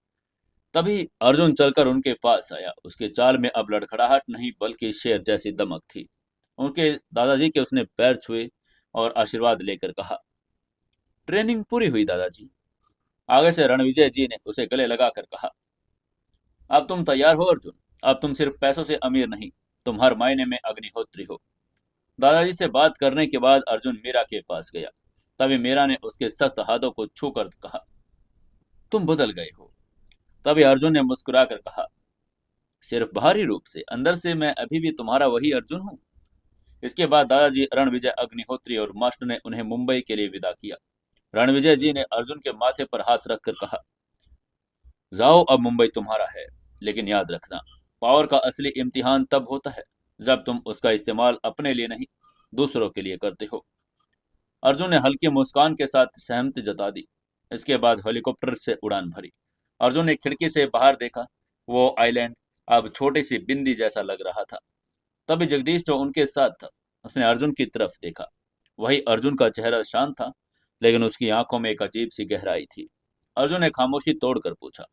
तभी अर्जुन चलकर उनके पास आया। उसके चाल में अब लड़खड़ाहट नहीं बल्कि शेर जैसी दमक थी। उनके दादाजी के उसने पैर छुए और आशीर्वाद लेकर कहा, ट्रेनिंग पूरी हुई दादाजी। आगे से रणविजय जी ने उसे गले लगाकर कहा, अब तुम तैयार हो अर्जुन। अब तुम सिर्फ पैसों से अमीर नहीं, तुम हर मायने में अग्निहोत्री हो। दादाजी से बात करने के बाद अर्जुन मीरा के पास गया। तभी मीरा ने उसके सख्त हाथों को छूकर कहा, तुम बदल गए हो। तभी अर्जुन ने मुस्कुराकर कहा, सिर्फ बाहरी रूप से, अंदर से मैं अभी भी तुम्हारा वही अर्जुन हूँ। इसके बाद दादाजी, रणविजय, अग्निहोत्री और मास्टर ने उन्हें मुंबई के लिए विदा किया। रणविजय जी ने अर्जुन के माथे पर हाथ रखकर कहा, जाओ, अब मुंबई तुम्हारा है। लेकिन याद रखना, पावर का असली इम्तिहान तब होता है जब तुम उसका इस्तेमाल अपने लिए नहीं, दूसरों के लिए करते हो। अर्जुन ने हल्की मुस्कान के साथ सहमति जता दी। इसके बाद हेलीकॉप्टर से उड़ान भरी। अर्जुन ने खिड़की से बाहर देखा। वो आइलैंड अब छोटी सी बिंदी जैसा लग रहा था। तभी जगदीश, जो उनके साथ था, उसने अर्जुन की तरफ देखा। वही अर्जुन का चेहरा शांत था, लेकिन उसकी आंखों में एक अजीब सी गहराई थी। अर्जुन ने खामोशी तोड़कर पूछा,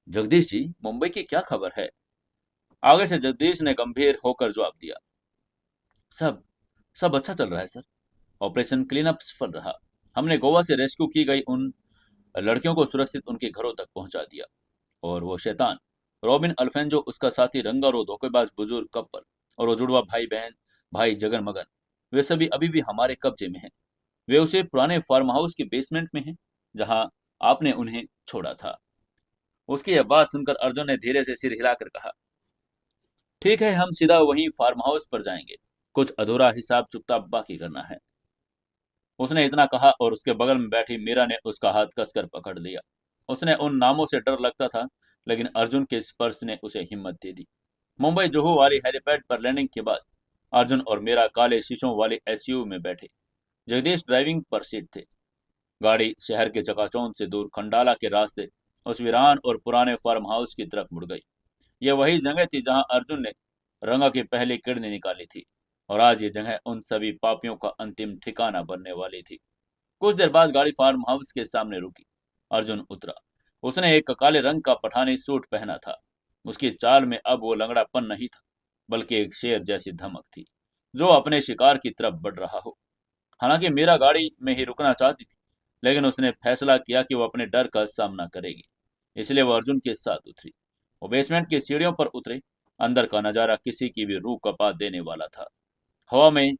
जगदीश जी, मुंबई की क्या खबर है? आगे से जगदीश ने गंभीर होकर जवाब दिया, सब सब अच्छा चल रहा है सर। ऑपरेशन क्लीन अप सफल रहा। हमने गोवा से रेस्क्यू की गई उन लड़कियों को सुरक्षित उनके घरों तक पहुंचा दिया। और वो शैतान रॉबिन अल्फेंजो, उसका साथी रंगर और धोखेबाज बुजुर्ग कपल और वो जुड़वा भाई बहन भाई जगन मगन, वे सभी अभी भी हमारे कब्जे में हैं। वे उसे पुराने फार्म हाउस के बेसमेंट में हैं जहां आपने उन्हें छोड़ा था। उसकी यह बात सुनकर अर्जुन ने धीरे से सिर हिलाकर कहा, ठीक है, हम सीधा वहीं फार्म हाउस पर जाएंगे। कुछ अधूरा हिसाब चुकता बाकी करना है। उसने इतना कहा और उसके बगल में बैठी मीरा ने उसका हाथ कसकर पकड़ लिया। उसने उन नामों से डर लगता था, लेकिन अर्जुन के स्पर्श ने उसे हिम्मत दे दी। मुंबई जुहू वाली हेलीपैड पर लैंडिंग के बाद अर्जुन और मीरा काले शीशों वाले एसयूवी में बैठे। जगदीश ड्राइविंग पर सीट थे। गाड़ी शहर के चकाचौंध से दूर खंडाला के रास्ते उस वीरान और पुराने फार्म हाउस की तरफ मुड़ गई। यह वही जगह थी जहां अर्जुन ने रंगा की पहली किडनी निकाली थी और आज ये जगह उन सभी पापियों का अंतिम ठिकाना बनने वाली थी। कुछ देर बाद गाड़ी फार्म हाउस के सामने रुकी। अर्जुन उतरा। उसने एक काले रंग का पठानी सूट पहना था। उसकी चाल में अब वो लंगड़ापन नहीं था, बल्कि एक शेर जैसी धमक थी जो अपने शिकार की तरफ बढ़ रहा हो। हालांकि मीरा गाड़ी में ही रुकना चाहती थी, लेकिन उसने फैसला किया कि वो अपने डर का सामना करेगी। इसलिए वो अर्जुन के साथ उतरी। वो बेसमेंट की सीढ़ियों पर उतरे। अंदर का नजारा किसी की भी रूह कपा देने वाला था। हवा में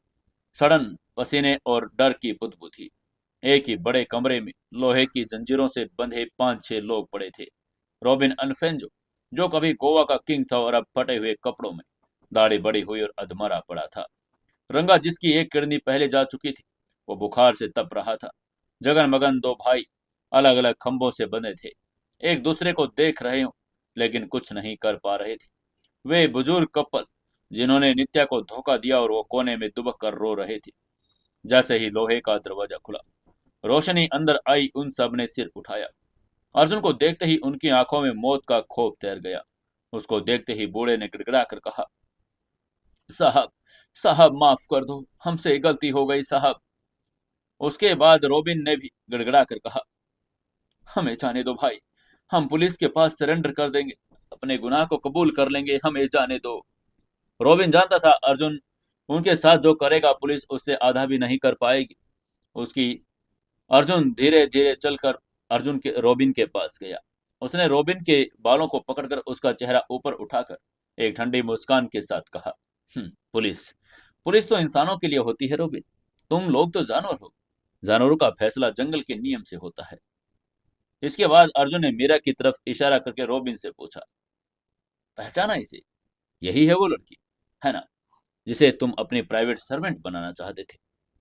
सड़न, पसीने और डर की बुदबुद थी। एक ही बड़े कमरे में लोहे की जंजीरों से बंधे 5-6 लोग पड़े थे। रॉबिन अनफेंजो, जो कभी गोवा का किंग था और अब फटे हुए कपड़ों में, दाढ़ी बड़ी हुई और अधमरा पड़ा था। रंगा, जिसकी एक किडनी पहले जा चुकी थी, वो बुखार से तप रहा था। जगन मगन दो भाई अलग अलग खंभों से बंधे थे, एक दूसरे को देख रहे हो लेकिन कुछ नहीं कर पा रहे थे। वे बुजुर्ग कपल जिन्होंने नित्या को धोखा दिया और वो कोने में दुबक कर रो रहे थे। जैसे ही लोहे का दरवाजा खुला, रोशनी अंदर आई, उन सब ने सिर उठाया। अर्जुन को देखते ही उनकी आंखों में मौत का खौफ तैर गया। उसको देखते ही बूढ़े ने गिड़गिड़ा कर कहा, साहब, साहब माफ कर दो, हमसे गलती हो गई साहब। उसके बाद रोबिन ने भी गिड़गिड़ा कर कहा, हमें जाने दो भाई, हम पुलिस के पास सरेंडर कर देंगे, अपने गुनाह को कबूल कर लेंगे, हमें जाने दो। रोबिन जानता था अर्जुन उनके साथ जो करेगा पुलिस उससे आधा भी नहीं कर पाएगी। उसकी अर्जुन धीरे धीरे चलकर अर्जुन के रोबिन के पास गया। उसने रोबिन के बालों को पकड़कर उसका चेहरा ऊपर उठाकर एक ठंडी मुस्कान के साथ कहा, पुलिस पुलिस तो इंसानों के लिए होती है रोबिन, तुम लोग तो जानवर हो, जानवरों का फैसला जंगल के नियम से होता है। इसके बाद अर्जुन ने मीरा की तरफ इशारा करके रोबिन से पूछा, पहचाना इसे? यही है वो लड़की, है ना, जिसे तुम अपनी प्राइवेट सर्वेंट बनाना चाहते थे,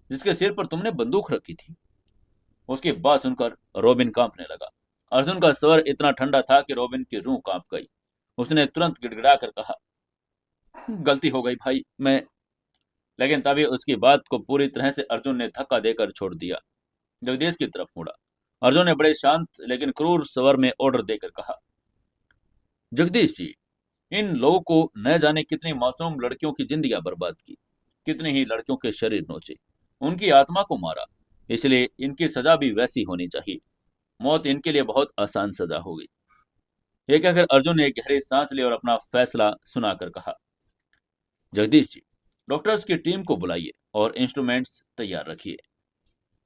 जिसके सिर पर तुमने बंदूक रखी थी? उसकी बात सुनकर रोबिन कांपने लगा। अर्जुन का स्वर इतना ठंडा था कि रोबिन की रूह कांप गई। उसने तुरंत गिड़गिड़ा कर कहा, गलती हो गई भाई, मैं। लेकिन तभी उसकी बात को पूरी तरह से अर्जुन ने धक्का देकर छोड़ दिया। जगदीश की तरफ मुड़ा। अर्जुन ने बड़े शांत लेकिन क्रूर स्वर में ऑर्डर देकर कहा, जगदीश जी, इन लोगों को न जाने कितनी मासूम लड़कियों की जिंदगियां बर्बाद की, कितनी ही लड़कियों के शरीर नोचे, उनकी आत्मा को मारा, इसलिए इनकी सजा भी वैसी होनी चाहिए। मौत इनके लिए बहुत आसान सजा होगी। ये कहकर अर्जुन ने एक गहरी सांस ली और अपना फैसला सुनाकर कहा, जगदीश जी, डॉक्टर्स की टीम को बुलाइए और इंस्ट्रूमेंट्स तैयार रखिए।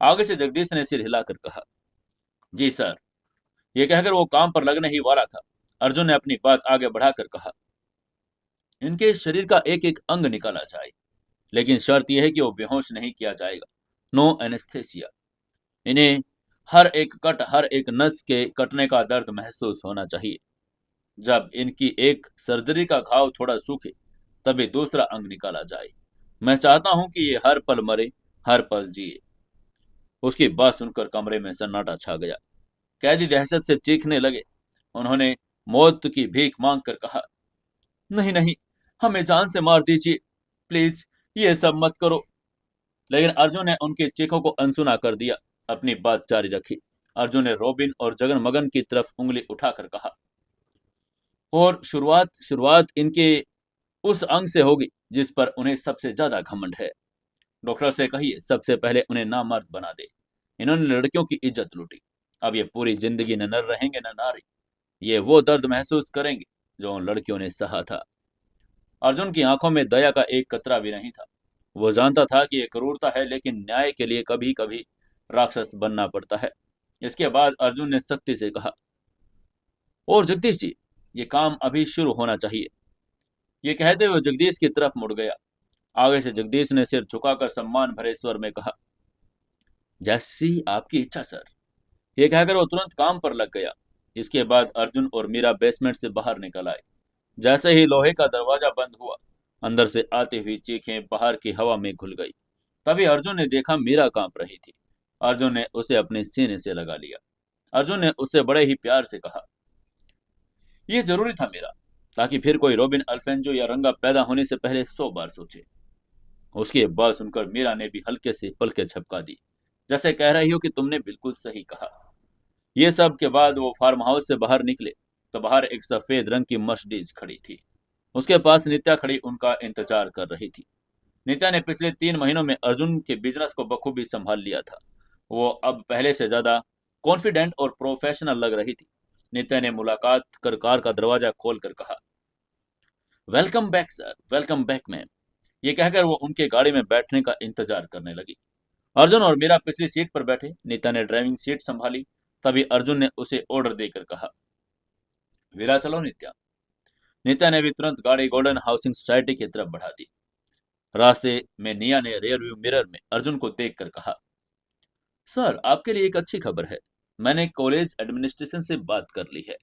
आगे से जगदीश ने सिर हिलाकर कहा, जी सर। ये कहकर वो काम पर लगने ही वाला था। अर्जुन ने अपनी बात आगे बढ़ाकर कहा, इनके शरीर का एक एक अंग निकाला जाए, लेकिन शर्त यह है कि वो बेहोश नहीं किया जाएगा। No anaesthesia. इन्हें हर एक कट, हर एक नस के कटने का दर्द महसूस होना चाहिए। जब इनकी एक सर्जरी का घाव थोड़ा सूखे तभी दूसरा अंग निकाला जाए। मैं चाहता हूं कि ये हर पल मरे, हर पल जिए। उसकी बात सुनकर कमरे में सन्नाटा छा गया। कैदी दहशत से चीखने लगे। उन्होंने मौत की भीख मांग कर कहा, नहीं नहीं, हमें जान से मार दीजिए, प्लीज, ये सब मत करो। लेकिन अर्जुन ने उनकी चीखों को अनसुना कर दिया, अपनी बात जारी रखी। अर्जुन ने रोबिन और जगन मगन की तरफ उंगली उठाकर कहा, और शुरुआत शुरुआत इनके उस अंग से होगी जिस पर उन्हें सबसे ज्यादा घमंड है। डॉक्टर से कहिए सबसे पहले उन्हें नामर्द बना दे। इन्होंने लड़कियों की इज्जत लूटी, अब ये पूरी जिंदगी न नर रहेंगे न नारी। ये वो दर्द महसूस करेंगे जो उन लड़कियों ने सहा था। अर्जुन की आंखों में दया का एक कतरा भी नहीं था। वो जानता था कि यह क्रूरता है, लेकिन न्याय के लिए कभी कभी राक्षस बनना पड़ता है। इसके बाद अर्जुन ने सख्ती से कहा, और जगदीश जी, ये काम अभी शुरू होना चाहिए। ये कहते हुए जगदीश की तरफ मुड़ गया। आगे से जगदीश ने सिर झुकाकर सम्मान भरे स्वर में कहा, जैसी आपकी इच्छा सर। ये कहकर वो तुरंत काम पर लग गया। इसके बाद अर्जुन और मीरा बेसमेंट से बाहर निकल आए। जैसे ही लोहे का दरवाजा बंद हुआ, अंदर से आती हुई चीखें बाहर की हवा में घुल गई। तभी अर्जुन ने देखा मीरा कांप रही थी। अर्जुन ने उसे अपने सीने से लगा लिया। अर्जुन ने उससे बड़े ही प्यार से कहा, यह जरूरी था मीरा, ताकि फिर कोई रोबिन अल्फेंजो या रंगा पैदा होने से पहले 100 बार सोचे। उसकी बात सुनकर मीरा ने भी हल्के से पलकें झपका दी, जैसे कह रही हो कि तुमने बिल्कुल सही कहा। ये सब के बाद वो फार्म हाउस से बाहर निकले तो बाहर एक सफेद रंग की मर्सिडीज खड़ी थी। उसके पास नित्या खड़ी उनका इंतजार कर रही थी। नित्या ने पिछले 3 महीनों में अर्जुन के बिजनेस को बखूबी संभाल लिया था। वो अब पहले से ज्यादा कॉन्फिडेंट और प्रोफेशनल लग रही थी। नित्या ने मुलाकात कर कार का दरवाजा खोल कर कहा, welcome back sir, welcome back ma'am. ये कहकर वो उनके गाड़ी में बैठने का इंतजार करने लगी। अर्जुन और मीरा पिछली सीट पर बैठे। नित्या ने ड्राइविंग सीट संभाली। तभी अर्जुन ने उसे ऑर्डर देकर कहा, वीरा चलो नित्या। नित्या ने भी तुरंत गाड़ी गोल्डन हाउसिंग सोसाइटी की तरफ बढ़ा दी। रास्ते में निया ने रियर व्यू मिरर में अर्जुन को देखकर कहा, सर, आपके लिए एक अच्छी खबर है। मैंने कॉलेज एडमिनिस्ट्रेशन से बात कर ली है।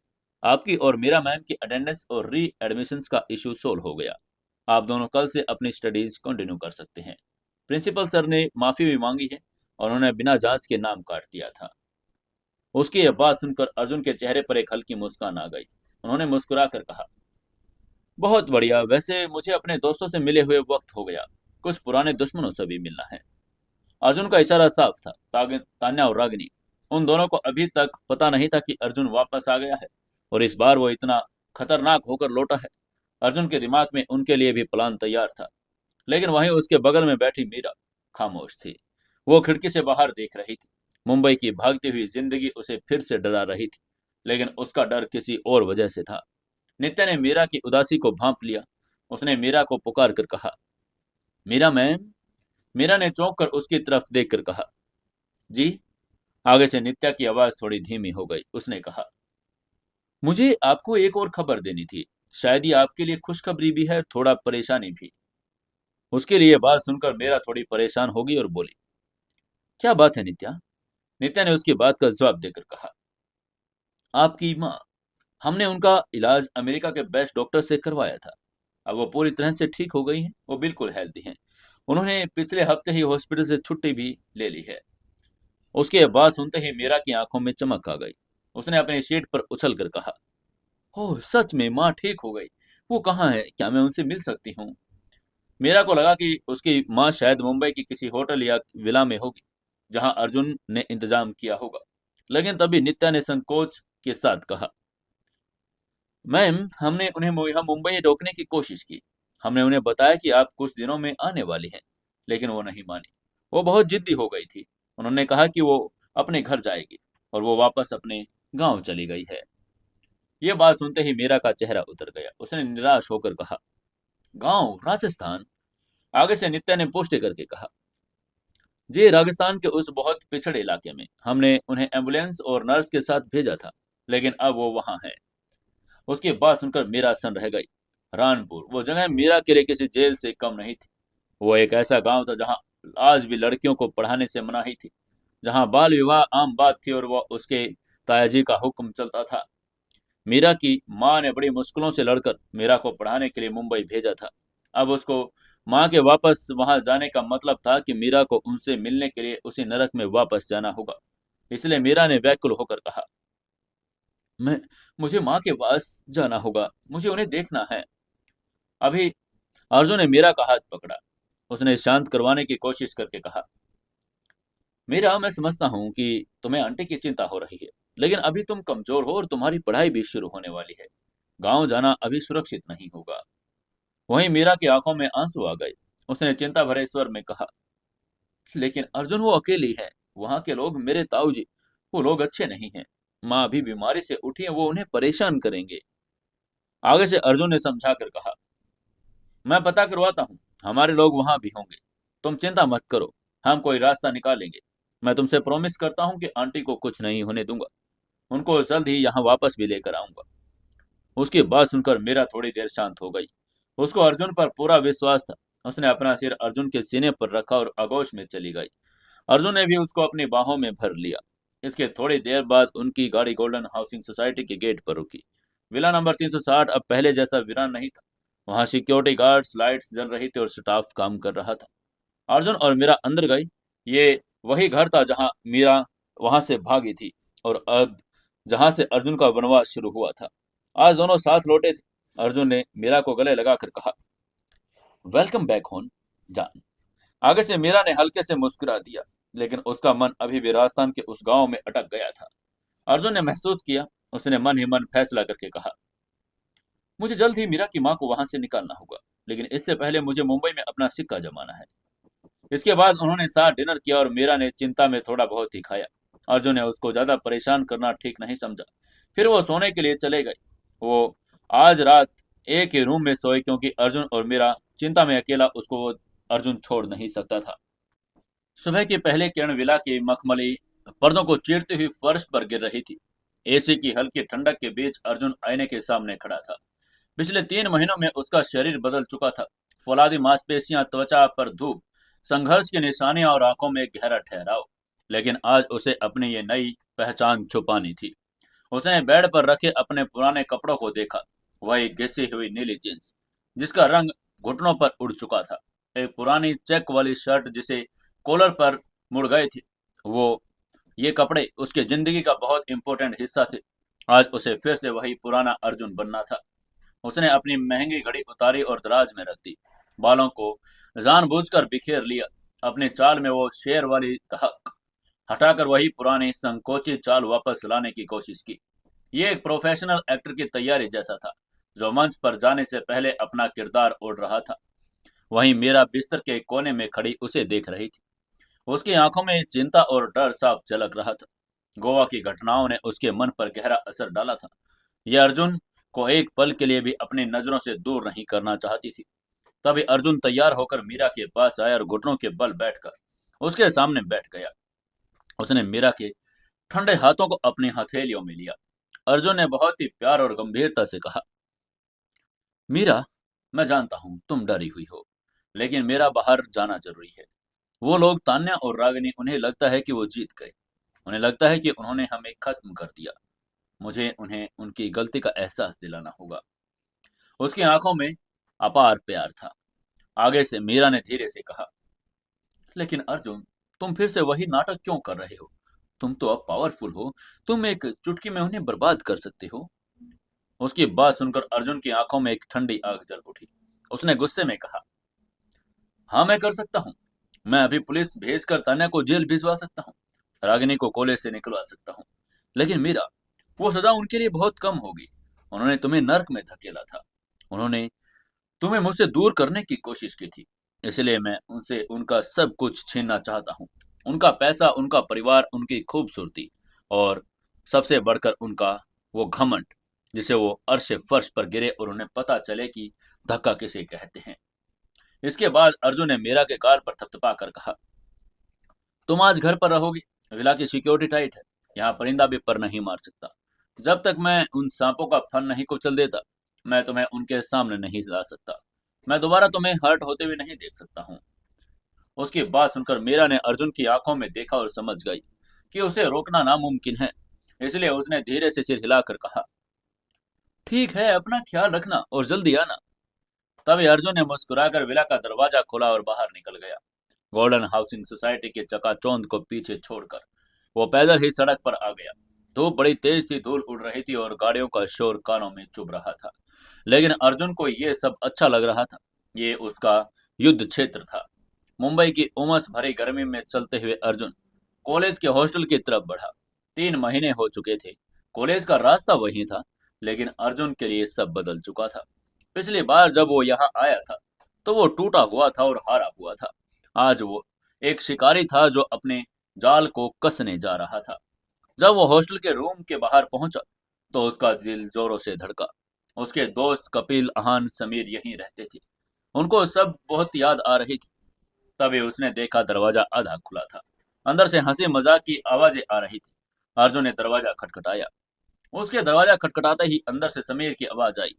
आपकी और मीरा मैम की अटेंडेंस और री एडमिशंस का इशू सोल्व हो गया। आप दोनों कल से अपनी स्टडीज कंटिन्यू कर सकते हैं। प्रिंसिपल सर ने माफी भी मांगी है। और उन्होंने बिना जांच के नाम काट दिया था। उसकी यह बात सुनकर अर्जुन के चेहरे पर एक हल्की मुस्कान आ गई। उन्होंने मुस्कुरा कर कहा, बहुत बढ़िया, वैसे मुझे अपने दोस्तों से मिले हुए वक्त हो गया, कुछ पुराने दुश्मनों से भी मिलना है। अर्जुन का इशारा साफ था। तान्या और रागिनी, उन दोनों को अभी तक पता नहीं था कि अर्जुन वापस आ गया है और इस बार वो इतना खतरनाक होकर लौटा है। अर्जुन के दिमाग में उनके लिए भी प्लान तैयार था, लेकिन वहीं उसके बगल में बैठी मीरा खामोश थी। वो खिड़की से बाहर देख रही थी। मुंबई की भागती हुई जिंदगी उसे फिर से डरा रही थी, लेकिन उसका डर किसी और वजह से था। नित्या ने मीरा की उदासी को भांप लिया। उसने मीरा को पुकार कर कहा, मीरा मैम। मीरा ने चौंक कर उसकी तरफ देखकर कहा, जी। आगे से नित्या की आवाज थोड़ी धीमी हो गई। उसने कहा, मुझे आपको एक और खबर देनी थी, शायद ये आपके लिए खुशखबरी भी है, थोड़ा परेशानी भी। उसके लिए बात सुनकर मेरा थोड़ी परेशान होगी और बोली, क्या बात है नित्या? नित्या ने उसकी बात का जवाब देकर कहा, आपकी माँ, हमने उनका इलाज अमेरिका के बेस्ट डॉक्टर से करवाया था। अब वो पूरी तरह से ठीक हो गई हैं, वो बिल्कुल हेल्दी हैं। उन्होंने पिछले हफ्ते ही हॉस्पिटल से छुट्टी भी ले ली है। उसके बाद सुनते ही मीरा की आंखों में चमक आ गई। उसने अपनी सीट पर उछल कर कहा, ओह सच में माँ ठीक हो गई? वो कहाँ है? क्या मैं उनसे मिल सकती हूँ? मीरा को लगा कि उसकी माँ शायद मुंबई की किसी होटल या विला में होगी, जहां अर्जुन ने इंतजाम किया होगा। लेकिन तभी नित्या ने संकोच के साथ कहा, मैम, हमने उन्हें यहाँ मुंबई रोकने की कोशिश की। हमने उन्हें बताया कि आप कुछ दिनों में आने वाली हैं, लेकिन वो नहीं मानी। वो बहुत जिद्दी हो गई थी। उन्होंने कहा कि वो अपने घर जाएगी और वो वापस अपने गांव चली गई है। ये बात सुनते ही मीरा का चेहरा उतर गया। उसने निराश होकर कहा, गांव? राजस्थान? आगे से नित्या ने पुष्टि करके कहा, जी, राजस्थान के उस बहुत पिछड़े इलाके में। हमने उन्हें एम्बुलेंस और नर्स के साथ भेजा था, लेकिन अब वो वहां है। उसकी बात सुनकर मीरा सन रह गई। रानपुर, वो जगह मीरा के लिए किसी जेल से कम नहीं थी। वो एक ऐसा गांव था जहां आज भी लड़कियों को पढ़ाने से मनाही थी, जहां बाल विवाह आम बात थी और वो उसके तायाजी का हुक्म चलता था। मीरा की माँ ने बड़ी मुश्किलों से लड़कर मीरा को पढ़ाने के लिए मुंबई भेजा था। अब उसको माँ के वापस वहां जाने का मतलब था कि मीरा को उनसे मिलने के लिए उसी नरक में वापस जाना होगा। इसलिए मीरा ने व्याकुल होकर कहा, मैं मुझे माँ के पास जाना होगा, मुझे उन्हें देखना है अभी। अर्जुन ने मीरा का हाथ पकड़ा। उसने शांत करवाने की कोशिश करके कहा, मीरा, मैं समझता हूँ कि तुम्हें आंटी की चिंता हो रही है, लेकिन अभी तुम कमजोर हो और तुम्हारी पढ़ाई भी शुरू होने वाली है। गांव जाना अभी सुरक्षित नहीं होगा। वहीं मीरा की आंखों में आंसू आ गए। उसने चिंता भरे स्वर में कहा, लेकिन अर्जुन, वो अकेली है। वहां के लोग, मेरे ताऊ जी, वो लोग अच्छे नहीं हैं। माँ अभी बीमारी से उठी है, वो उन्हें परेशान करेंगे। आगे से अर्जुन ने समझा कर कहा, मैं पता करवाता हूँ, हमारे लोग वहां भी होंगे। तुम चिंता मत करो, हम कोई रास्ता निकालेंगे। मैं तुमसे प्रॉमिस करता हूँ कि आंटी को कुछ नहीं होने दूंगा। उनको जल्द ही यहाँ वापस भी लेकर आऊंगा। उसकी बात सुनकर मेरा थोड़ी देर शांत हो गई। उसको अर्जुन पर पूरा विश्वास था। उसने अपना सिर अर्जुन के सीने पर रखा और आगोश में चली गई। अर्जुन ने भी उसको अपनी बाहों में भर लिया। इसके थोड़ी देर बाद उनकी गाड़ी गोल्डन हाउसिंग सोसाइटी के गेट पर रुकी। विला नंबर 360 अब पहले जैसा वीरान नहीं था। वहां सिक्योरिटी गार्ड्स, लाइट्स जल रही थी और स्टाफ काम कर रहा था। अर्जुन और मीरा अंदर गई। ये वही घर था जहां मीरा वहां से भागी थी और अब जहां से अर्जुन का वनवास शुरू हुआ था। आज दोनों साथ लौटे थे। अर्जुन ने मीरा को गले लगाकर कहा, वेलकम बैक होम जान। आगे से मीरा ने हल्के से मुस्कुरा दिया, लेकिन उसका मन अभी भी राजस्थान के उस गांव में अटक गया था। अर्जुन ने महसूस किया। उसने मन ही मन फैसला करके कहा, मुझे जल्द ही मीरा की माँ को वहां से निकालना होगा, लेकिन इससे पहले मुझे मुंबई में अपना सिक्का जमाना है। इसके बाद उन्होंने साथ डिनर किया और मीरा ने चिंता में थोड़ा बहुत ही खाया। अर्जुन ने उसको ज्यादा परेशान करना ठीक नहीं समझा। फिर वो सोने के लिए चले गए। वो आज रात एक ही रूम में सोए, क्योंकि अर्जुन और मीरा चिंता में अकेला उसको वो अर्जुन छोड़ नहीं सकता था। सुबह की पहले किरण विला की मखमली पर्दों को चीरती हुई फर्श पर गिर रही थी। एसी की हल्की ठंडक के बीच अर्जुन आईने के सामने खड़ा था। पिछले 3 महीनों में उसका शरीर बदल चुका था। फौलादी मांसपेशियां, त्वचा पर धूप, संघर्ष की निशानियां और आंखों में एक गहरा ठहराव। लेकिन आज उसे अपनी ये नई पहचान छुपानी थी। उसने बेड पर रखे अपने पुराने कपड़ों को देखा। वही घिसी हुई नीली जींस, जिसका रंग घुटनों पर उड़ चुका था। एक पुरानी चेक वाली शर्ट जिसे कॉलर पर मुड़ गए थे। वो ये कपड़े उसके जिंदगी का बहुत इंपॉर्टेंट हिस्सा थे। आज उसे फिर से वही पुराना अर्जुन बनना था। उसने अपनी महंगी घड़ी उतारी और दराज में रख दी। बालों को जानबूझकर बिखेर लिया। अपनी चाल में वो शेर वाली दहक हटाकर वही पुरानी संकोची चाल वापस लाने की कोशिश की। ये एक प्रोफेशनल एक्टर की तैयारी जैसा था, जो मंच पर जाने से पहले अपना किरदार ओढ़ रहा था। वहीं मीरा बिस्तर के कोने में खड़ी उसे देख रही थी। उसकी आंखों में चिंता और डर साफ झलक रहा था। गोवा की घटनाओं ने उसके मन पर गहरा असर डाला था। यह अर्जुन को एक पल के लिए भी अपनी नजरों से दूर नहीं करना चाहती थी। तभी अर्जुन तैयार होकर मीरा के पास आया और घुटनों के बल बैठकर उसके सामने बैठ गया। उसने मीरा के ठंडे हाथों को अपनी हथेलियों में लिया। अर्जुन ने बहुत ही प्यार और गंभीरता से कहा, मीरा, मैं जानता हूं तुम डरी हुई हो, लेकिन मेरा बाहर जाना जरूरी है। वो लोग तान्या और रागिनी, उन्हें लगता है कि वो जीत गए। उन्हें लगता है कि उन्होंने हमें खत्म कर दिया। मुझे उन्हें उनकी गलती का एहसास दिलाना होगा। उसकी आंखों में अपार प्यार था। आगे से मीरा ने धीरे से कहा, लेकिन अर्जुन, तुम फिर से वही नाटक क्यों कर रहे हो? तुम तो अब पावरफुल हो। तुम एक चुटकी में उन्हें बर्बाद कर सकते हो। उसकी बात सुनकर अर्जुन की आंखों में एक ठंडी आग जल उठी। उसने गुस्से में कहा, हाँ, मैं कर सकता हूँ। मैं अभी पुलिस भेजकर तान्या को जेल भिजवा सकता हूँ। रागिनी को कॉलेज से निकलवा सकता हूँ। लेकिन मीरा, वो सजा उनके लिए बहुत कम होगी। उन्होंने तुम्हें नर्क में धकेला था। उन्होंने तुम्हें मुझसे दूर करने की कोशिश की थी। इसलिए मैं उनसे उनका सब कुछ छीनना चाहता हूँ। उनका पैसा, उनका परिवार, उनकी खूबसूरती और सबसे बढ़कर उनका वो घमंड, जिसे वो अर्श फर्श पर गिरे और उन्हें पता चले कि धक्का किसे कहते हैं। इसके बाद अर्जुन ने मीरा के गाल पर थपथपा कर कहा, तुम आज घर पर रहोगी। विला की सिक्योरिटी टाइट है। यहाँ परिंदा भी पर नहीं मार सकता। जब तक मैं उन सांपों का फन नहीं कुचल देता, मैं तुम्हें उनके सामने नहीं ला सकता। मैं दोबारा तुम्हें हर्ट होते हुए नहीं देख सकता हूँ। उसकी बात सुनकर मीरा ने अर्जुन की आंखों में देखा और समझ गई कि उसे रोकना नामुमकिन है। इसलिए उसने धीरे से सिर हिलाकर कहा, ठीक है, अपना ख्याल रखना और जल्दी आना। तभी अर्जुन ने मुस्कुराकर विला का दरवाजा खोला और बाहर निकल गया। गोल्डन हाउसिंग सोसाइटी के चकाचौंध को पीछे छोड़कर वो पैदल ही सड़क पर आ गया। धूप बड़ी तेज थी, धूल उड़ रही थी और गाड़ियों का शोर कानों में चुभ रहा था। लेकिन अर्जुन को ये सब अच्छा लग रहा था। ये उसका युद्ध क्षेत्र था। मुंबई की उमस भरी गर्मी में चलते हुए अर्जुन कॉलेज के हॉस्टल की तरफ बढ़ा। 3 महीने हो चुके थे। कॉलेज का रास्ता वही था, लेकिन अर्जुन के लिए सब बदल चुका था। पिछली बार जब वो यहाँ आया था, तो वो टूटा हुआ था और हारा हुआ था। आज वो एक शिकारी था जो अपने जाल को कसने जा रहा था। जब वो हॉस्टल के रूम के बाहर पहुंचा, तो उसका दिल जोरों से धड़का। उसके दोस्त कपिल, अहान, समीर यहीं रहते थे। उनको सब बहुत याद आ रही थी। तभी उसने देखा दरवाजा आधा खुला था। अंदर से हंसी मजाक की आवाजें आ रही थी। अर्जुन ने दरवाजा खटखटाया। उसके दरवाजा खटखटाते ही अंदर से समीर की आवाज आई,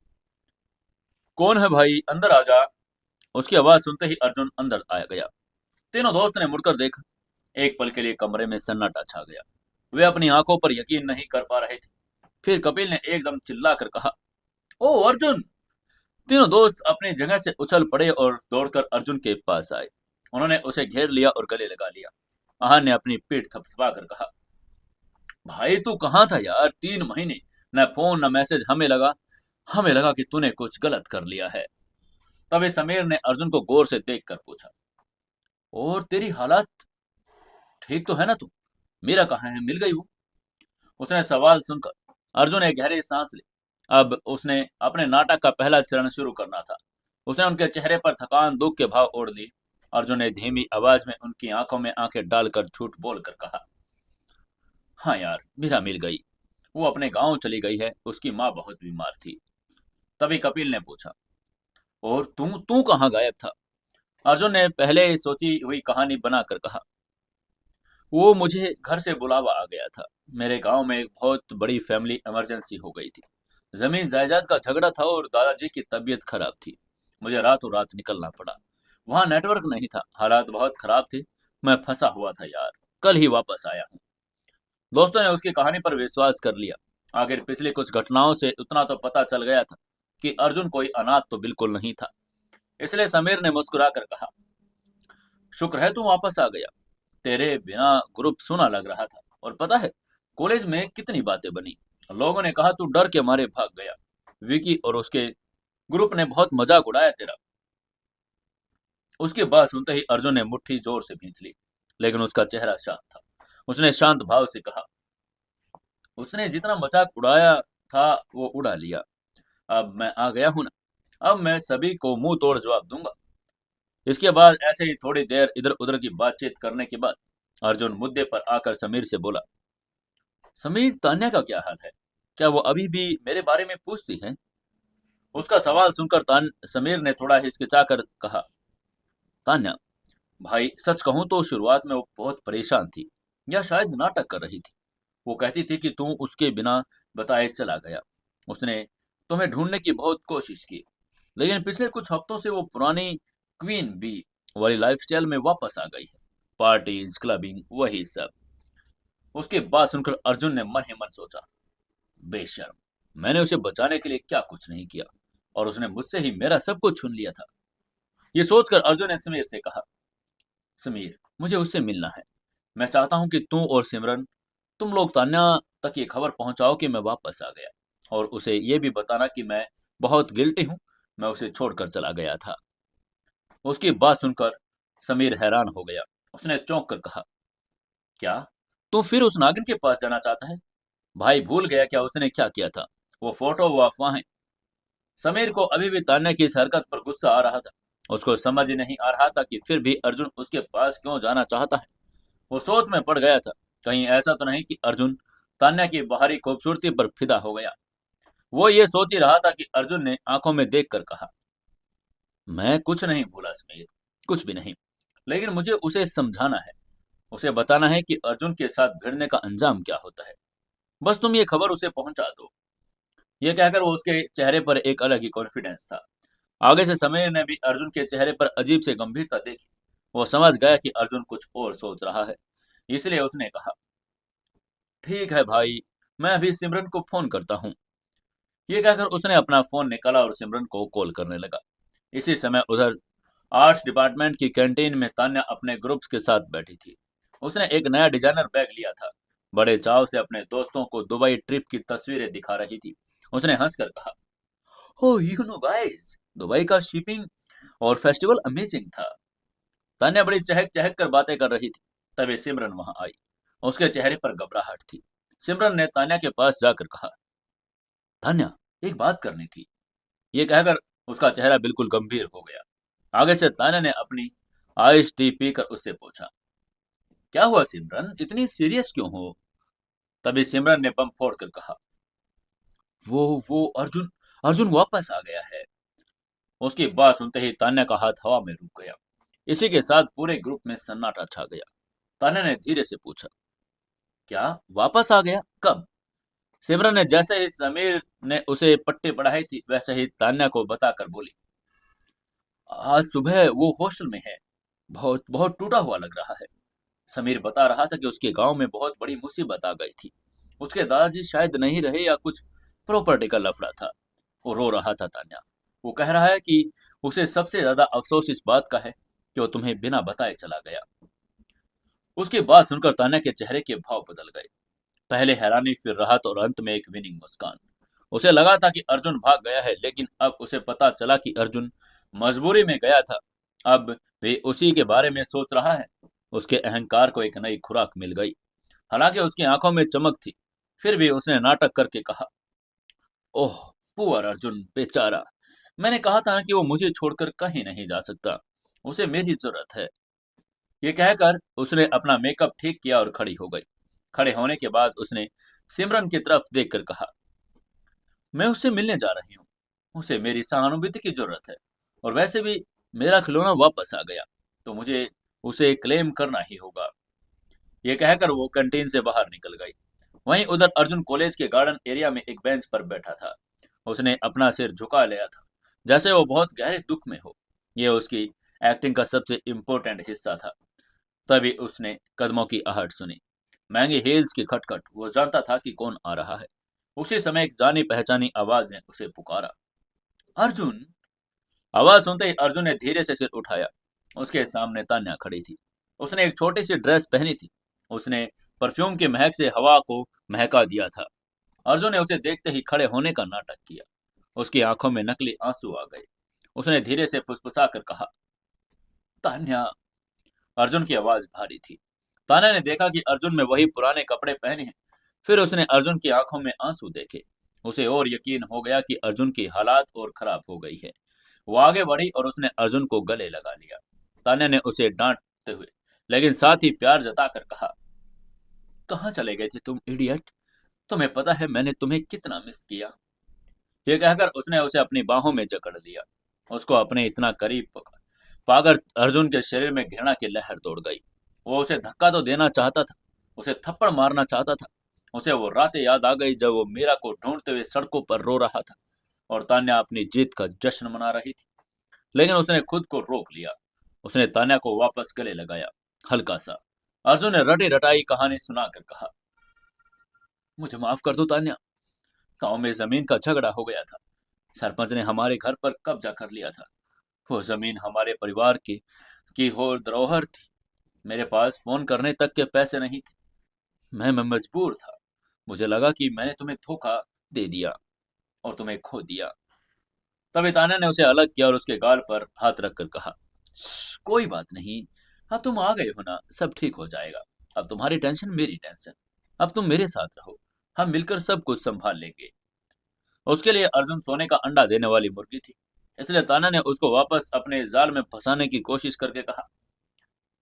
कौन है भाई, अंदर आ जा। उसकी आवाज सुनते ही अर्जुन अंदर आ गया। तीनों दोस्त ने मुड़कर देखा। एक पल के लिए कमरे में सन्नाटा छा गया। वे अपनी आंखों पर यकीन नहीं कर पा रहे थे। फिर कपिल ने एकदम चिल्लाकर कहा, ओ अर्जुन। तीनों दोस्त अपनी जगह से उछल पड़े और दौड़कर अर्जुन के पास आए। उन्होंने उसे घेर लिया और गले लगा लिया। आहान ने अपनी पीठ थपथपा कर कहा, भाई तू कहाँ था यार, 3 महीने न फोन न मैसेज। हमें लगा कि तूने कुछ गलत कर लिया है। तभी समीर ने अर्जुन को गौर से देखकर पूछा, और तेरी हालत ठीक तो है ना? तू मेरा कहाँ है, मिल गई वो? उसने सवाल सुनकर अर्जुन ने गहरी सांस ली। अब उसने अपने नाटक का पहला चरण शुरू करना था। उसने उनके चेहरे पर थकान, दुख के भाव ओढ़ लिए। अर्जुन ने धीमी आवाज में उनकी आंखों में आंखें डालकर झूठ बोलकर कहा, हाँ यार, मीरा मिल गई। वो अपने गांव चली गई है। उसकी माँ बहुत बीमार थी। तभी कपिल ने पूछा, और तू तू कहाँ गायब था? अर्जुन ने पहले सोची हुई कहानी बनाकर कहा, वो मुझे घर से बुलावा आ गया था। मेरे गांव में एक बहुत बड़ी फैमिली इमरजेंसी हो गई थी। जमीन जायदाद का झगड़ा था और दादाजी की तबीयत खराब थी। मुझे रातों रात निकलना पड़ा। वहां नेटवर्क नहीं था, हालात बहुत खराब थे। मैं फंसा हुआ था यार। कल ही वापस आया हूँ। दोस्तों ने उसकी कहानी पर विश्वास कर लिया। आखिर पिछली कुछ घटनाओं से उतना तो पता चल गया था कि अर्जुन कोई अनाथ तो बिल्कुल नहीं था। इसलिए समीर ने मुस्कुरा कर कहा, शुक्र है तू वापस आ गया। तेरे बिना ग्रुप सुना लग रहा था। और पता है कॉलेज में कितनी बातें बनी। लोगों ने कहा तू डर के मारे भाग गया। विकी और उसके ग्रुप ने बहुत मजाक उड़ाया तेरा। उसकी बात सुनते ही अर्जुन ने मुट्ठी जोर से भींच ली, लेकिन उसका चेहरा शांत था। उसने शांत भाव से कहा, उसने जितना मजाक उड़ाया था वो उड़ा लिया। अब मैं आ गया हूं ना, अब मैं सभी को मुंह तोड़ जवाब दूंगा। इसके बाद ऐसे ही थोड़ी देर इधर उधर की बातचीत करने के बाद अर्जुन मुद्दे पर आकर समीर से बोला, समीर तान्या का क्या हाल है? क्या वो अभी भी मेरे बारे में पूछती है? उसका सवाल सुनकर समीर ने थोड़ा हिचकिचाकर कहा, तान्या, भाई सच कहूं तो शुरुआत में वो बहुत परेशान थी, या शायद नाटक कर रही थी। वो कहती थी कि तू उसके बिना बताए चला गया। उसने तुम्हें ढूंढने की बहुत कोशिश की, लेकिन पिछले कुछ हफ्तों से वो पुरानी क्वीन बी वाली लाइफस्टाइल में वापस आ गई है। पार्टीज, क्लबिंग, वही सब। उसकी बात सुनकर अर्जुन ने मन ही मन सोचा, बेशर्म, मैंने उसे बचाने के लिए क्या कुछ नहीं किया, और उसने मुझसे ही मेरा सब कुछ छीन लिया था। ये सोचकर अर्जुन ने समीर से कहा, समीर, मुझे उससे मिलना है। मैं चाहता हूं कि तू और सिमरन, तुम लोग तान्या तक ये खबर पहुंचाओ कि मैं वापस आ गया, और उसे ये भी बताना कि मैं बहुत गिल्टी हूं, मैं उसे छोड़कर चला गया था। उसकी बात सुनकर समीर हैरान हो गया। उसने चौंक कर कहा, क्या तू फिर उस नागिन के पास जाना चाहता है? भाई भूल गया क्या उसने क्या किया था? वो फोटो, वो अफवाहें। समीर को अभी भी तान्या की इस हरकत पर गुस्सा आ रहा था। उसको समझ ही नहीं आ रहा था कि फिर भी अर्जुन उसके पास क्यों जाना चाहता है। वो सोच में पड़ गया था, कहीं ऐसा तो नहीं कि अर्जुन तान्या की बाहरी खूबसूरती पर फिदा हो गया। वो ये सोच ही रहा था कि अर्जुन ने आंखों में देखकर कहा, मैं कुछ नहीं भूला समीर, कुछ भी नहीं। लेकिन मुझे उसे समझाना है, उसे बताना है कि अर्जुन के साथ भिड़ने का अंजाम क्या होता है। बस तुम ये खबर उसे पहुंचा दो। ये कहकर वो उसके चेहरे पर एक अलग ही कॉन्फिडेंस था। आगे से समीर ने भी अर्जुन के चेहरे पर अजीब से गंभीरता देखी। वो समझ गया कि अर्जुन कुछ और सोच रहा है, इसलिए उसने कहा, ठीक है भाई, मैं अभी सिमरन को फोन करता हूँ। ये कहकर उसने अपना फोन निकाला और सिमरन को कॉल करने लगा। इसी समय उधर आर्ट्स डिपार्टमेंट की कैंटीन में तान्या अपने ग्रुप्स के साथ बैठी थी। उसने एक नया डिजाइनर बैग लिया था। बड़े चाव से अपने दोस्तों को दुबई ट्रिप की तस्वीरें दिखा रही थी। उसने हंसकर कहा, ओ यू नो गाइस, दुबई का शिपिंग और फेस्टिवल अमेजिंग था। तान्या बड़ी चहक चहक कर बातें कर रही थी। तभी सिमरन वहां आई। उसके चेहरे पर घबराहट थी। सिमरन ने तान्या के पास जाकर कहा, तान्या, एक बात करनी थी। ये कहकर उसका चेहरा बिल्कुल गंभीर हो गया। आगे से तान्या ने अपनी आइस टी पीकर उससे पूछा, क्या हुआ सिमरन, इतनी सीरियस क्यों हो? तभी सिमरन ने बम फोड़ कर कहा, वो अर्जुन, अर्जुन वापस आ गया है। उसकी बात सुनते ही तान्या का हाथ हवा में रुक गया। इसी के साथ पूरे ग्रुप में सन्नाटा छा गया। तान्या ने धीरे से पूछा, क्या वापस आ गया, कब? सिमरन ने जैसे ही समीर ने उसे पट्टी पढ़ाई थी वैसे ही तान्या को बताकर बोली, आज सुबह वो हॉस्टल में है, बहुत बहुत टूटा हुआ लग रहा है। समीर बता रहा था कि उसके गांव में बहुत बड़ी मुसीबत आ गई थी। उसके दादाजी शायद नहीं रहे या कुछ प्रॉपर्टी का लफड़ा था। वो रो रहा था तान्या। वो कह रहा है कि उसे सबसे ज्यादा अफसोस इस बात का है कि वो तुम्हें बिना बताए चला गया। उसकी बात सुनकर तान्या के चेहरे के भाव बदल गए। पहले हैरानी, फिर राहत और अंत में एक विनिंग मुस्कान। उसे लगा था कि अर्जुन भाग गया है, लेकिन अब उसे पता चला कि अर्जुन मजबूरी में गया था। अब वे उसी के बारे में सोच रहा है। उसके अहंकार को एक नई खुराक मिल गई। हालांकि उसकी आंखों में चमक थी, फिर भी उसने नाटक करके कहा, ओह पुअर अर्जुन, बेचारा। मैंने कहा था ना कि वो मुझे छोड़कर कहीं नहीं जा सकता। उसे मेरी जरूरत है। ये कहकर उसने अपना मेकअप ठीक किया और खड़ी हो गई। खड़े होने के बाद उसने सिमरन की तरफ देखकर कहा, मैं उससे मिलने जा रही हूँ। उसे मेरी सहानुभूति की जरूरत है, और वैसे भी मेरा खिलौना वापस आ गया, तो मुझे उसे क्लेम करना ही होगा। ये कहकर वो कैंटीन से बाहर निकल गई। वहीं उधर अर्जुन कॉलेज के गार्डन एरिया में एक बेंच पर बैठा था। उसने अपना सिर झुका लिया था, जैसे वो बहुत गहरे दुख में हो। ये उसकी एक्टिंग का सबसे इम्पोर्टेंट हिस्सा था। तभी उसने कदमों की आहट सुनी, महंगी हील्स की खटखट। वो जानता था कि कौन आ रहा है। उसी समय एक जानी पहचानी आवाज ने उसे पुकारा, अर्जुन। आवाज सुनते ही अर्जुन ने धीरे से सिर उठाया। उसके सामने तान्या खड़ी थी। उसने एक छोटी सी ड्रेस पहनी थी। उसने परफ्यूम की महक से हवा को महका दिया था। अर्जुन ने उसे देखते ही खड़े होने का नाटक किया। उसकी आंखों में नकली आंसू आ गए। उसने धीरे से फुसफुसा कर कहा, तान्या। अर्जुन की आवाज भारी थी। तान्या ने देखा कि अर्जुन में वही पुराने कपड़े पहने हैं। फिर उसने अर्जुन की आंखों में आंसू देखे। उसे और यकीन हो गया कि अर्जुन की हालात और खराब हो गई है। वो आगे बढ़ी और उसने अर्जुन को गले लगा लिया। तान्या ने उसे डांटते हुए लेकिन साथ ही प्यार जताकर कहा, कहाँ चले गए थे तुम इडियट? तुम्हें पता है मैंने तुम्हें कितना मिस किया। ये कहकर उसने उसे अपनी बाहों में जकड़ लिया। उसको अपने इतना करीब पाकर अर्जुन के शरीर में घृणा की लहर दौड़ गई। वो उसे धक्का तो देना चाहता था, उसे थप्पड़ मारना चाहता था। उसे वो रातें याद आ गई जब वो मीरा को ढूंढते हुए सड़कों पर रो रहा था और तान्या अपनी जीत का जश्न मना रही थी। लेकिन उसने खुद को रोक लिया। उसने तान्या को वापस गले लगाया, हल्का सा। अर्जुन ने रटी रटाई कहानी सुनाकर कहा, मुझे माफ कर दो तान्या। गांव में जमीन का झगड़ा हो गया था। सरपंच ने हमारे घर पर कब्जा कर लिया था। वो जमीन हमारे परिवार की हो धरोहर थी। मेरे पास फोन करने तक के पैसे नहीं थे। मैं मजबूर था। मुझे लगा कि मैंने तुम्हें धोखा दे दिया और तुम्हें खो दिया। तभी तान्या ने उसे अलग किया और उसके गाल पर हाथ रखकर कहा, कोई बात नहीं। अब तुम आ गए हो ना, सब ठीक हो जाएगा। अब तुम्हारी टेंशन मेरी टेंशन। अब तुम मेरे साथ रहो, हम मिलकर सब कुछ संभाल लेंगे। उसके लिए अर्जुन सोने का अंडा देने वाली मुर्गी थी। इसलिए तान्या ने उसको वापस अपने जाल में फंसाने की कोशिश करके कहा,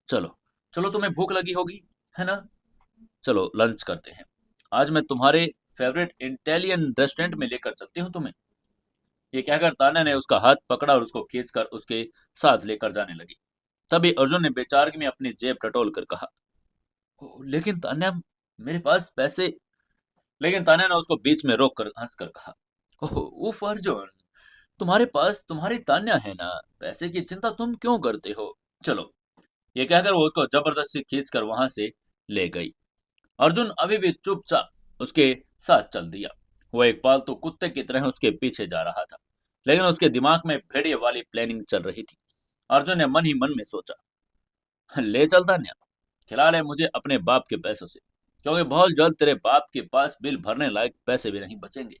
चलो चलो, तुम्हें भूख लगी होगी, है ना? चलो लंच करते हैं। आज मैं तुम्हारे फेवरेट इटालियन रेस्टोरेंट में लेकर चलती हूँ तुम्हें। ये कहकर तान्या ने उसका हाथ पकड़ा और उसको खींचकर उसके साथ लेकर जाने लगी। तभी अर्जुन ने बेचारगी में अपनी जेब टटोल कर कहा, "ओ, लेकिन तान्या, मेरे पास पैसे।" लेकिन तान्या ने उसको बीच में रोक कर हंसकर कहा, ओह उफ अर्जुन, तुम्हारे पास तुम्हारी तान्या है ना, पैसे की चिंता तुम क्यों करते हो? चलो। ये कहकर वो उसको जबरदस्ती खींचकर वहां से ले गई। अर्जुन अभी भी चुपचाप उसके साथ चल दिया। वो एक पालतू कुत्ते की तरह उसके पीछे जा रहा था, लेकिन उसके दिमाग में भेड़िए वाली प्लानिंग चल रही थी। अर्जुन ने मन ही मन में सोचा, ले चलता न्या, खिला ले मुझे अपने बाप के पैसों से, क्योंकि बहुत जल्द तेरे बाप के पास बिल भरने लायक पैसे भी नहीं बचेंगे।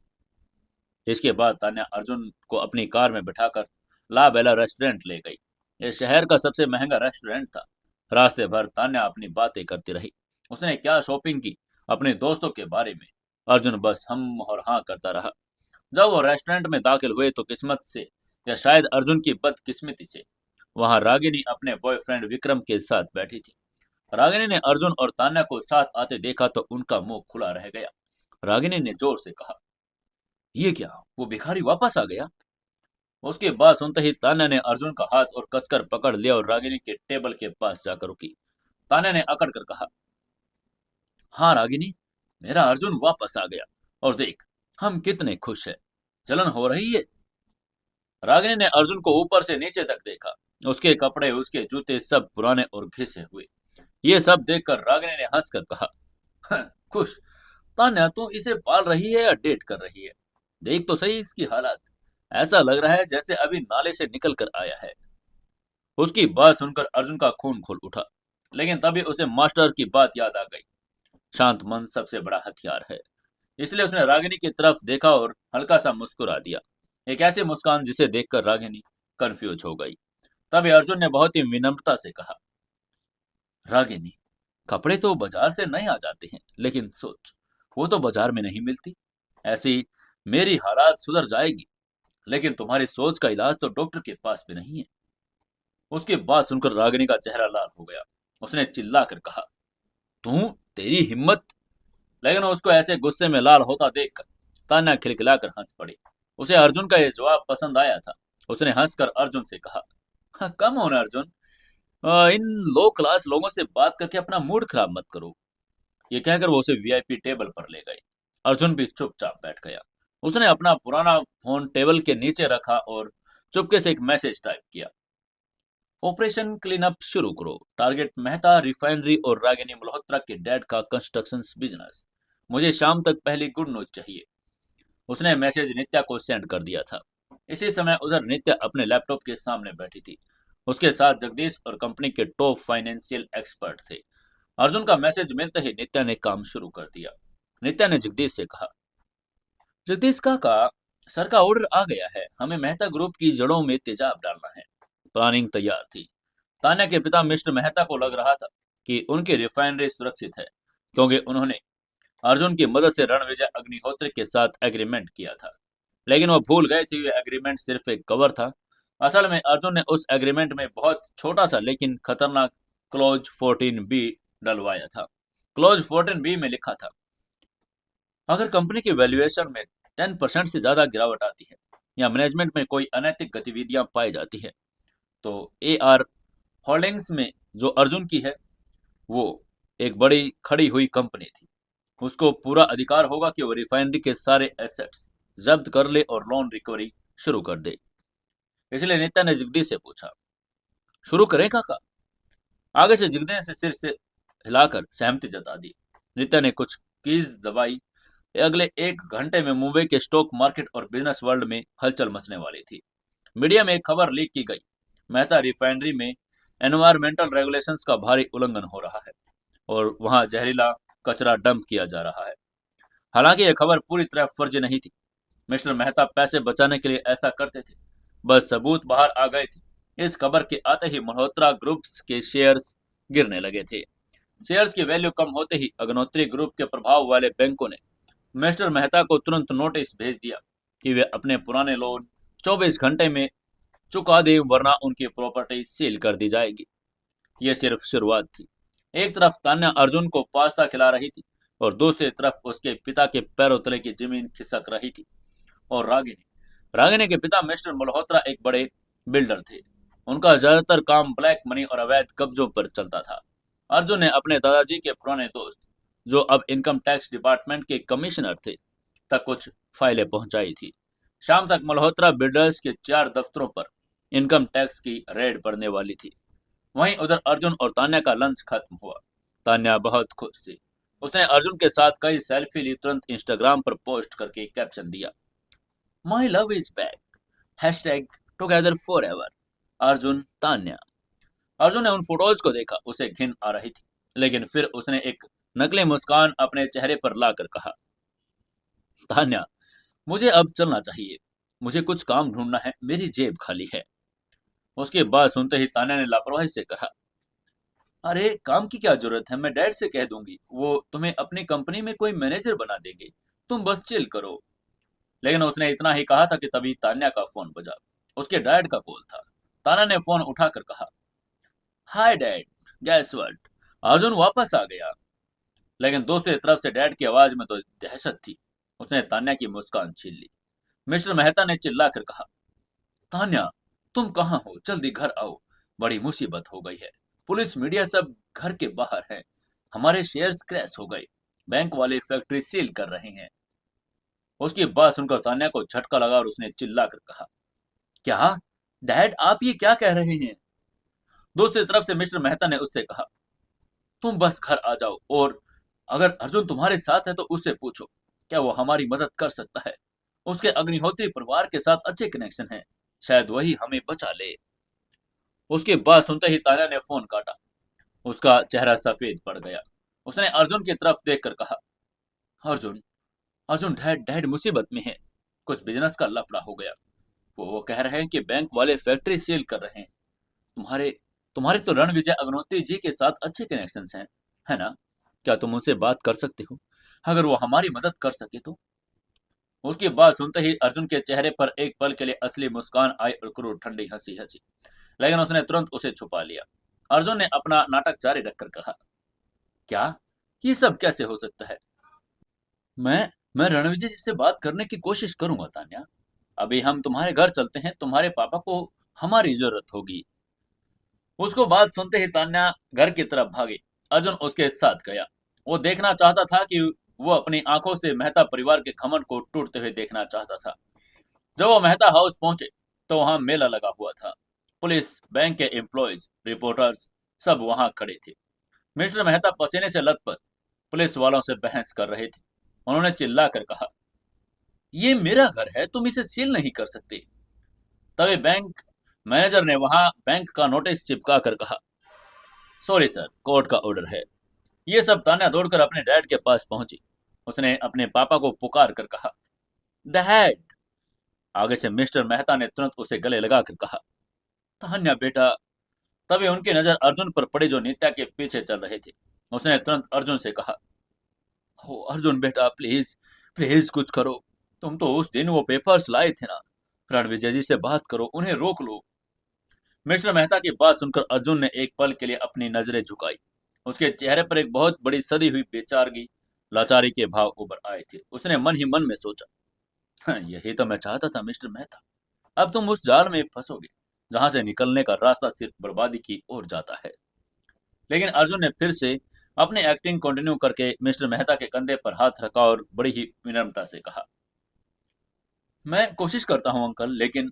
इसके बाद तान्या अर्जुन को अपनी कार में बिठाकर ला बेला रेस्टोरेंट ले गई। यह शहर का सबसे महंगा रेस्टोरेंट था। रास्ते भर तान्या अपनी बातें करती रही। उसने क्या शॉपिंग की, अपने दोस्तों के बारे में। अर्जुन बस हम और हाँ करता रहा। जब वो रेस्टोरेंट में दाखिल हुए तो किस्मत से, या शायद अर्जुन की बदकिस्मती से, वहां रागिनी अपने बॉयफ्रेंड विक्रम के साथ बैठी थी। रागिनी ने अर्जुन और तान्या को साथ आते देखा तो उनका मुंह खुला रह गया। रागिनी ने जोर से कहा, ये क्या, वो भिखारी वापस आ गया? उसकी बात सुनते ही तान्या ने अर्जुन का हाथ और कसकर पकड़ लिया और रागिनी के टेबल के पास जाकर रुकी। तान्या ने अकड़ कर कहा, हाँ रागिनी, मेरा अर्जुन वापस आ गया, और देख हम कितने खुश हैं। जलन हो रही है? रागिनी ने अर्जुन को ऊपर से नीचे तक देखा। उसके कपड़े, उसके जूते सब पुराने और घिसे हुए। ये सब देखकर रागिनी ने हंसकर कहा, "हाँ, खुश? तान्या तू इसे पाल रही है या डेट कर रही है? देख तो सही इसकी हालत। ऐसा लग रहा है जैसे अभी नाले से निकल कर आया है।" उसकी बात सुनकर अर्जुन का खून खोल उठा, लेकिन तभी उसे मास्टर की बात याद आ गई। शांत मन सबसे बड़ा हथियार है। इसलिए उसने रागिनी की तरफ देखा और हल्का सा मुस्कुरा दिया। एक ऐसी मुस्कान जिसे देखकर रागिनी कंफ्यूज हो गई। तभी अर्जुन ने बहुत ही विनम्रता से कहा, रागिनी, कपड़े तो बाजार से नए आ जाते हैं, लेकिन सोच, वो तो बाजार में नहीं मिलती। ऐसी मेरी हालात सुधर जाएगी, लेकिन तुम्हारी सोच का इलाज तो डॉक्टर के पास भी नहीं है। उसकी बात सुनकर रागिनी का चेहरा लाल हो गया। उसने चिल्लाकर कहा, तू, तेरी हिम्मत? लेकिन उसको ऐसे गुस्से में लाल होता देखकर तान्या खिलखिलाकर हंस पड़ी। उसे अर्जुन का यह जवाब पसंद आया था। उसने हंसकर अर्जुन से कहा, हाँ, come on Arjun, in low class लोगों से बात करके अपना मूड खराब मत करो। ये कहकर वो उसे वीआईपी टेबल पर ले गए। अर्जुन भी चुपचाप बैठ गया। उसने अपना पुराना फोन टेबल के नीचे रखा और चुपके से एक मैसेज टाइप किया, ऑपरेशन क्लीन अप शुरू करो। टारगेट मेहता रिफाइनरी और रागिनी मल्होत्रा के डैड का कंस्ट्रक्शन बिजनेस। मुझे शाम तक पहली गुड न्यूज चाहिए। उसने मैसेज नित्या को सेंड कर दिया था। इसी समय उधर नित्या अपने लैपटॉप के सामने बैठी थी। उसके साथ जगदीश और कंपनी के टॉप फाइनेंशियल एक्सपर्ट थे। अर्जुन का मैसेज मिलते ही नित्या ने काम शुरू कर दिया। नित्या ने जगदीश से कहा, जगदीश काका, सर का ऑर्डर आ गया है, हमें मेहता ग्रुप की जड़ों में तेजाब डालना है। प्लानिंग तैयार थी। तान्या के पिता मिस्टर मेहता को लग रहा था कि उनकी रिफाइनरी सुरक्षित है, क्योंकि उन्होंने अर्जुन की मदद से रणविजय अग्निहोत्री के साथ एग्रीमेंट किया था। लेकिन वो भूल गए थे, ये एग्रीमेंट सिर्फ एक कवर था। असल में अर्जुन ने उस एग्रीमेंट में बहुत छोटा सा लेकिन खतरनाक क्लोज 14 बी डलवाया था। क्लोज 14 बी में लिखा था, अगर कंपनी की वैल्यूएशन में 10% से ज्यादा गिरावट आती है या मैनेजमेंट में कोई अनैतिक गतिविधियां पाई जाती है, तो AR होल्डिंग्स में जो अर्जुन की है, वो एक बड़ी खड़ी हुई कंपनी थी, उसको पूरा अधिकार होगा कि वो रिफाइनरी के सारे एसेट्स जब्त कर ले और लोन रिकवरी शुरू कर दे। इसलिए नेता ने जगदीश से पूछा, शुरू करें काका? आगे से जगदीश से सिर से हिलाकर सहमति जता दी। नित्या ने कुछ कीज दबाई। अगले 1 घंटे में मुंबई के स्टॉक मार्केट और बिजनेस वर्ल्ड में हलचल मचने वाली थी। मीडिया में एक खबर लीक की गई, मेहता रिफाइनरी में एनवायरमेंटल रेगुलेशंस का भारी उल्लंघन हो रहा है और वहां जहरीला कचरा डंप किया जा रहा है। हालांकि यह खबर पूरी तरह फर्जी नहीं थी। मिस्टर मेहता पैसे बचाने के लिए ऐसा करते थे, बस सबूत बाहर आ गए थे। इस खबर के आते ही मल्होत्रा ग्रुप्स के शेयर्स गिरने लगे थे। शेयर्स की वैल्यू कम होते ही अग्निहोत्री ग्रुप के प्रभाव वाले बैंकों ने मिस्टर मेहता को तुरंत नोटिस भेज दिया कि वे अपने पुराने लोन 24 घंटे में चुका दें, वरना उनकी प्रॉपर्टी सील कर दी जाएगी। यह सिर्फ शुरुआत थी। एक तरफ तान्या अर्जुन को पास्ता खिला रही थी और दूसरी तरफ उसके पिता के पैरों तले की जमीन खिसक रही थी। और रागिनी रागिनी के पिता मिस्टर मल्होत्रा एक बड़े बिल्डर थे। उनका ज्यादातर काम ब्लैक मनी और अवैध कब्जों पर चलता था। अर्जुन ने अपने दादाजी के पुराने दोस्त, जो अब इनकम टैक्स डिपार्टमेंट के कमिश्नर थे, तक कुछ फाइलें पहुंचाई थी। शाम तक मल्होत्रा बिल्डर्स के 4 दफ्तरों पर इनकम टैक्स की रेड पड़ने वाली थी। वहीं उधर अर्जुन और तान्या का लंच खत्म हुआ। तान्या बहुत खुश थी। उसने अर्जुन के साथ कई सेल्फी ली, तुरंत इंस्टाग्राम पर पोस्ट करके कैप्शन दिया, my love is back, hashtag together for ever, Arjun Tanya. Arjun ने उन फोटोज को देखा, उसे घिन आ रही थी, लेकिन फिर उसने एक नकली मुस्कान अपने चेहरे पर लाकर कहा, तान्या, मुझे अब चलना चाहिए, मुझे कुछ काम ढूंढना है, मेरी जेब खाली है। उसके बाद सुनते ही तान्या ने लापरवाही से कहा, अरे काम की क्या जरूरत है, मैं डैड से कह दूंगी, वो तुम्हें अपनी कंपनी में कोई मैनेजर बना देंगे, तुम बस चिल करो। लेकिन उसने इतना ही कहा था कि तभी तान्या का फोन बजा। उसके डैड का कॉल था। तान्या ने फोन उठाकर कहा, hi dad, gas what, Arjun वापस आ गया। लेकिन दूसरी तरफ से डैड की आवाज में तो दहशत थी। उसने तान्या की मुस्कान छीन ली। मिस्टर मेहता ने चिल्लाकर कहा, तान्या, तुम कहाँ हो, जल्दी घर आओ, बड़ी मुसीबत हो गई है, पुलिस मीडिया सब घर के बाहर है, हमारे शेयर्स क्रैश हो गए, बैंक वाले फैक्ट्री सील कर रहे हैं। उसकी बात सुनकर तान्या को झटका लगा और उसने चिल्लाकर कहा, क्या डैड, आप ये क्या कह रहे हैं? दूसरी तरफ से मिस्टर मेहता ने उससे कहा, तुम बस घर आ जाओ, और अगर अर्जुन तुम्हारे साथ है तो उससे पूछो, क्या वो हमारी मदद कर सकता है? उसके अग्निहोत्री परिवार के साथ अच्छे कनेक्शन हैं, शायद वही हमें बचा ले। उसकी बात सुनते ही तान्या ने फोन काटा। उसका चेहरा सफेद पड़ गया। उसने अर्जुन की तरफ देखकर कहा, अर्जुन, अर्जुन, डैड डैड मुसीबत में है, कुछ बिजनेस का लफड़ा हो गया, वो कह रहे हैं कि बैंक वाले फैक्ट्री सील कर रहे हैं। तुम्हारे तुम्हारे तो रणविजय अग्निहोत्री जी के साथ अच्छे कनेक्शंस हैं, है ना? क्या तुम उनसे बात कर सकते हो? अगर वो हमारी मदद कर सके तो। उसकी बात सुनते ही अर्जुन के चेहरे पर एक पल के लिए असली मुस्कान आई और क्रूर ठंडी हंसी हंसी, लेकिन उसने तुरंत उसे छुपा लिया। अर्जुन ने अपना नाटक जारी रखकर कहा, क्या, ये सब कैसे हो सकता है? मैं रणविजय जी से बात करने की कोशिश करूंगा तान्या। अभी हम तुम्हारे घर चलते हैं, तुम्हारे पापा को हमारी जरूरत होगी। उसको बात सुनते ही तान्या घर की तरफ भागी। अर्जुन उसके साथ गया। वो देखना चाहता था कि वो अपनी आंखों से मेहता परिवार के घमंड को टूटते हुए देखना चाहता था। जब वो मेहता हाउस पहुंचे तो वहां मेला लगा हुआ था। पुलिस, बैंक के एम्प्लॉयज, रिपोर्टर्स सब वहां खड़े थे। मिस्टर मेहता पसीने से लथपथ पुलिस वालों से बहस कर रहे थे। उन्होंने चिल्लाकर कहा, ये मेरा घर है, तुम इसे सील नहीं कर सकते। तभी बैंक मैनेजर ने वहां बैंक का नोटिस चिपका कर कहा, सॉरी सर, कोर्ट का ऑर्डर है। ये सब तान्या दौड़कर अपने डैड के पास पहुंची। उसने अपने पापा को पुकार कर कहा, डैड। आगे से मिस्टर मेहता ने तुरंत उसे गले लगाकर कहा, तान्या बेटा। तभी उनकी नजर अर्जुन पर पड़ी जो नित्या के पीछे चल रहे थे। उसने तुरंत अर्जुन से कहा, हो अर्जुन बेटा, प्लीज प्लीज कुछ करो। तुम तो उस दिन वो पेपर्स लाए थे ना। रणविजय जी से बात करो, उन्हें रोक लो। मिस्टर मेहता की बात सुनकर अर्जुन ने एक पल के लिए अपनी नजरें झुकाई। उसके चेहरे पर एक बहुत बड़ी सदी हुई बेचारगी, लाचारी के भाव उभर आए थे। उसने मन ही मन में सोचा, "हाँ, यही तो मैं चाहता था मिस्टर मेहता। अब तुम उस जाल में फंसोगे जहां से निकलने का रास्ता सिर्फ बर्बादी की ओर जाता है।" लेकिन अर्जुन ने फिर से अपनी एक्टिंग कंटिन्यू करके मिस्टर मेहता के कंधे पर हाथ रखा और बड़ी ही विनम्रता से कहा, मैं कोशिश करता हूं अंकल, लेकिन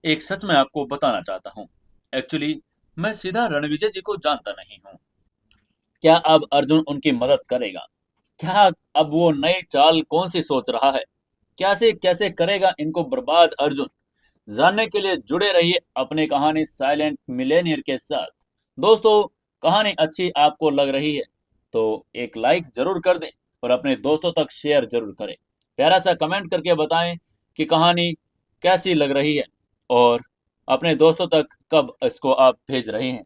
एक सच मैं आपको बताना चाहता हूं। एक्चुअली मैं सीधा रणविजय जी को जानता नहीं हूं। क्या अब अर्जुन उनकी मदद करेगा? क्या अब वो नई चाल कौन सी सोच रहा है? कैसे कैसे करेगा इनको बर्बाद अर्जुन? जानने के लिए जुड़े रहिए अपनी कहानी साइलेंट मिलेनियर के साथ। दोस्तों, कहानी अच्छी आपको लग रही है तो एक लाइक जरूर कर दें और अपने दोस्तों तक शेयर जरूर करें। प्यारा सा कमेंट करके बताएं कि कहानी कैसी लग रही है और अपने दोस्तों तक कब इसको आप भेज रहे हैं।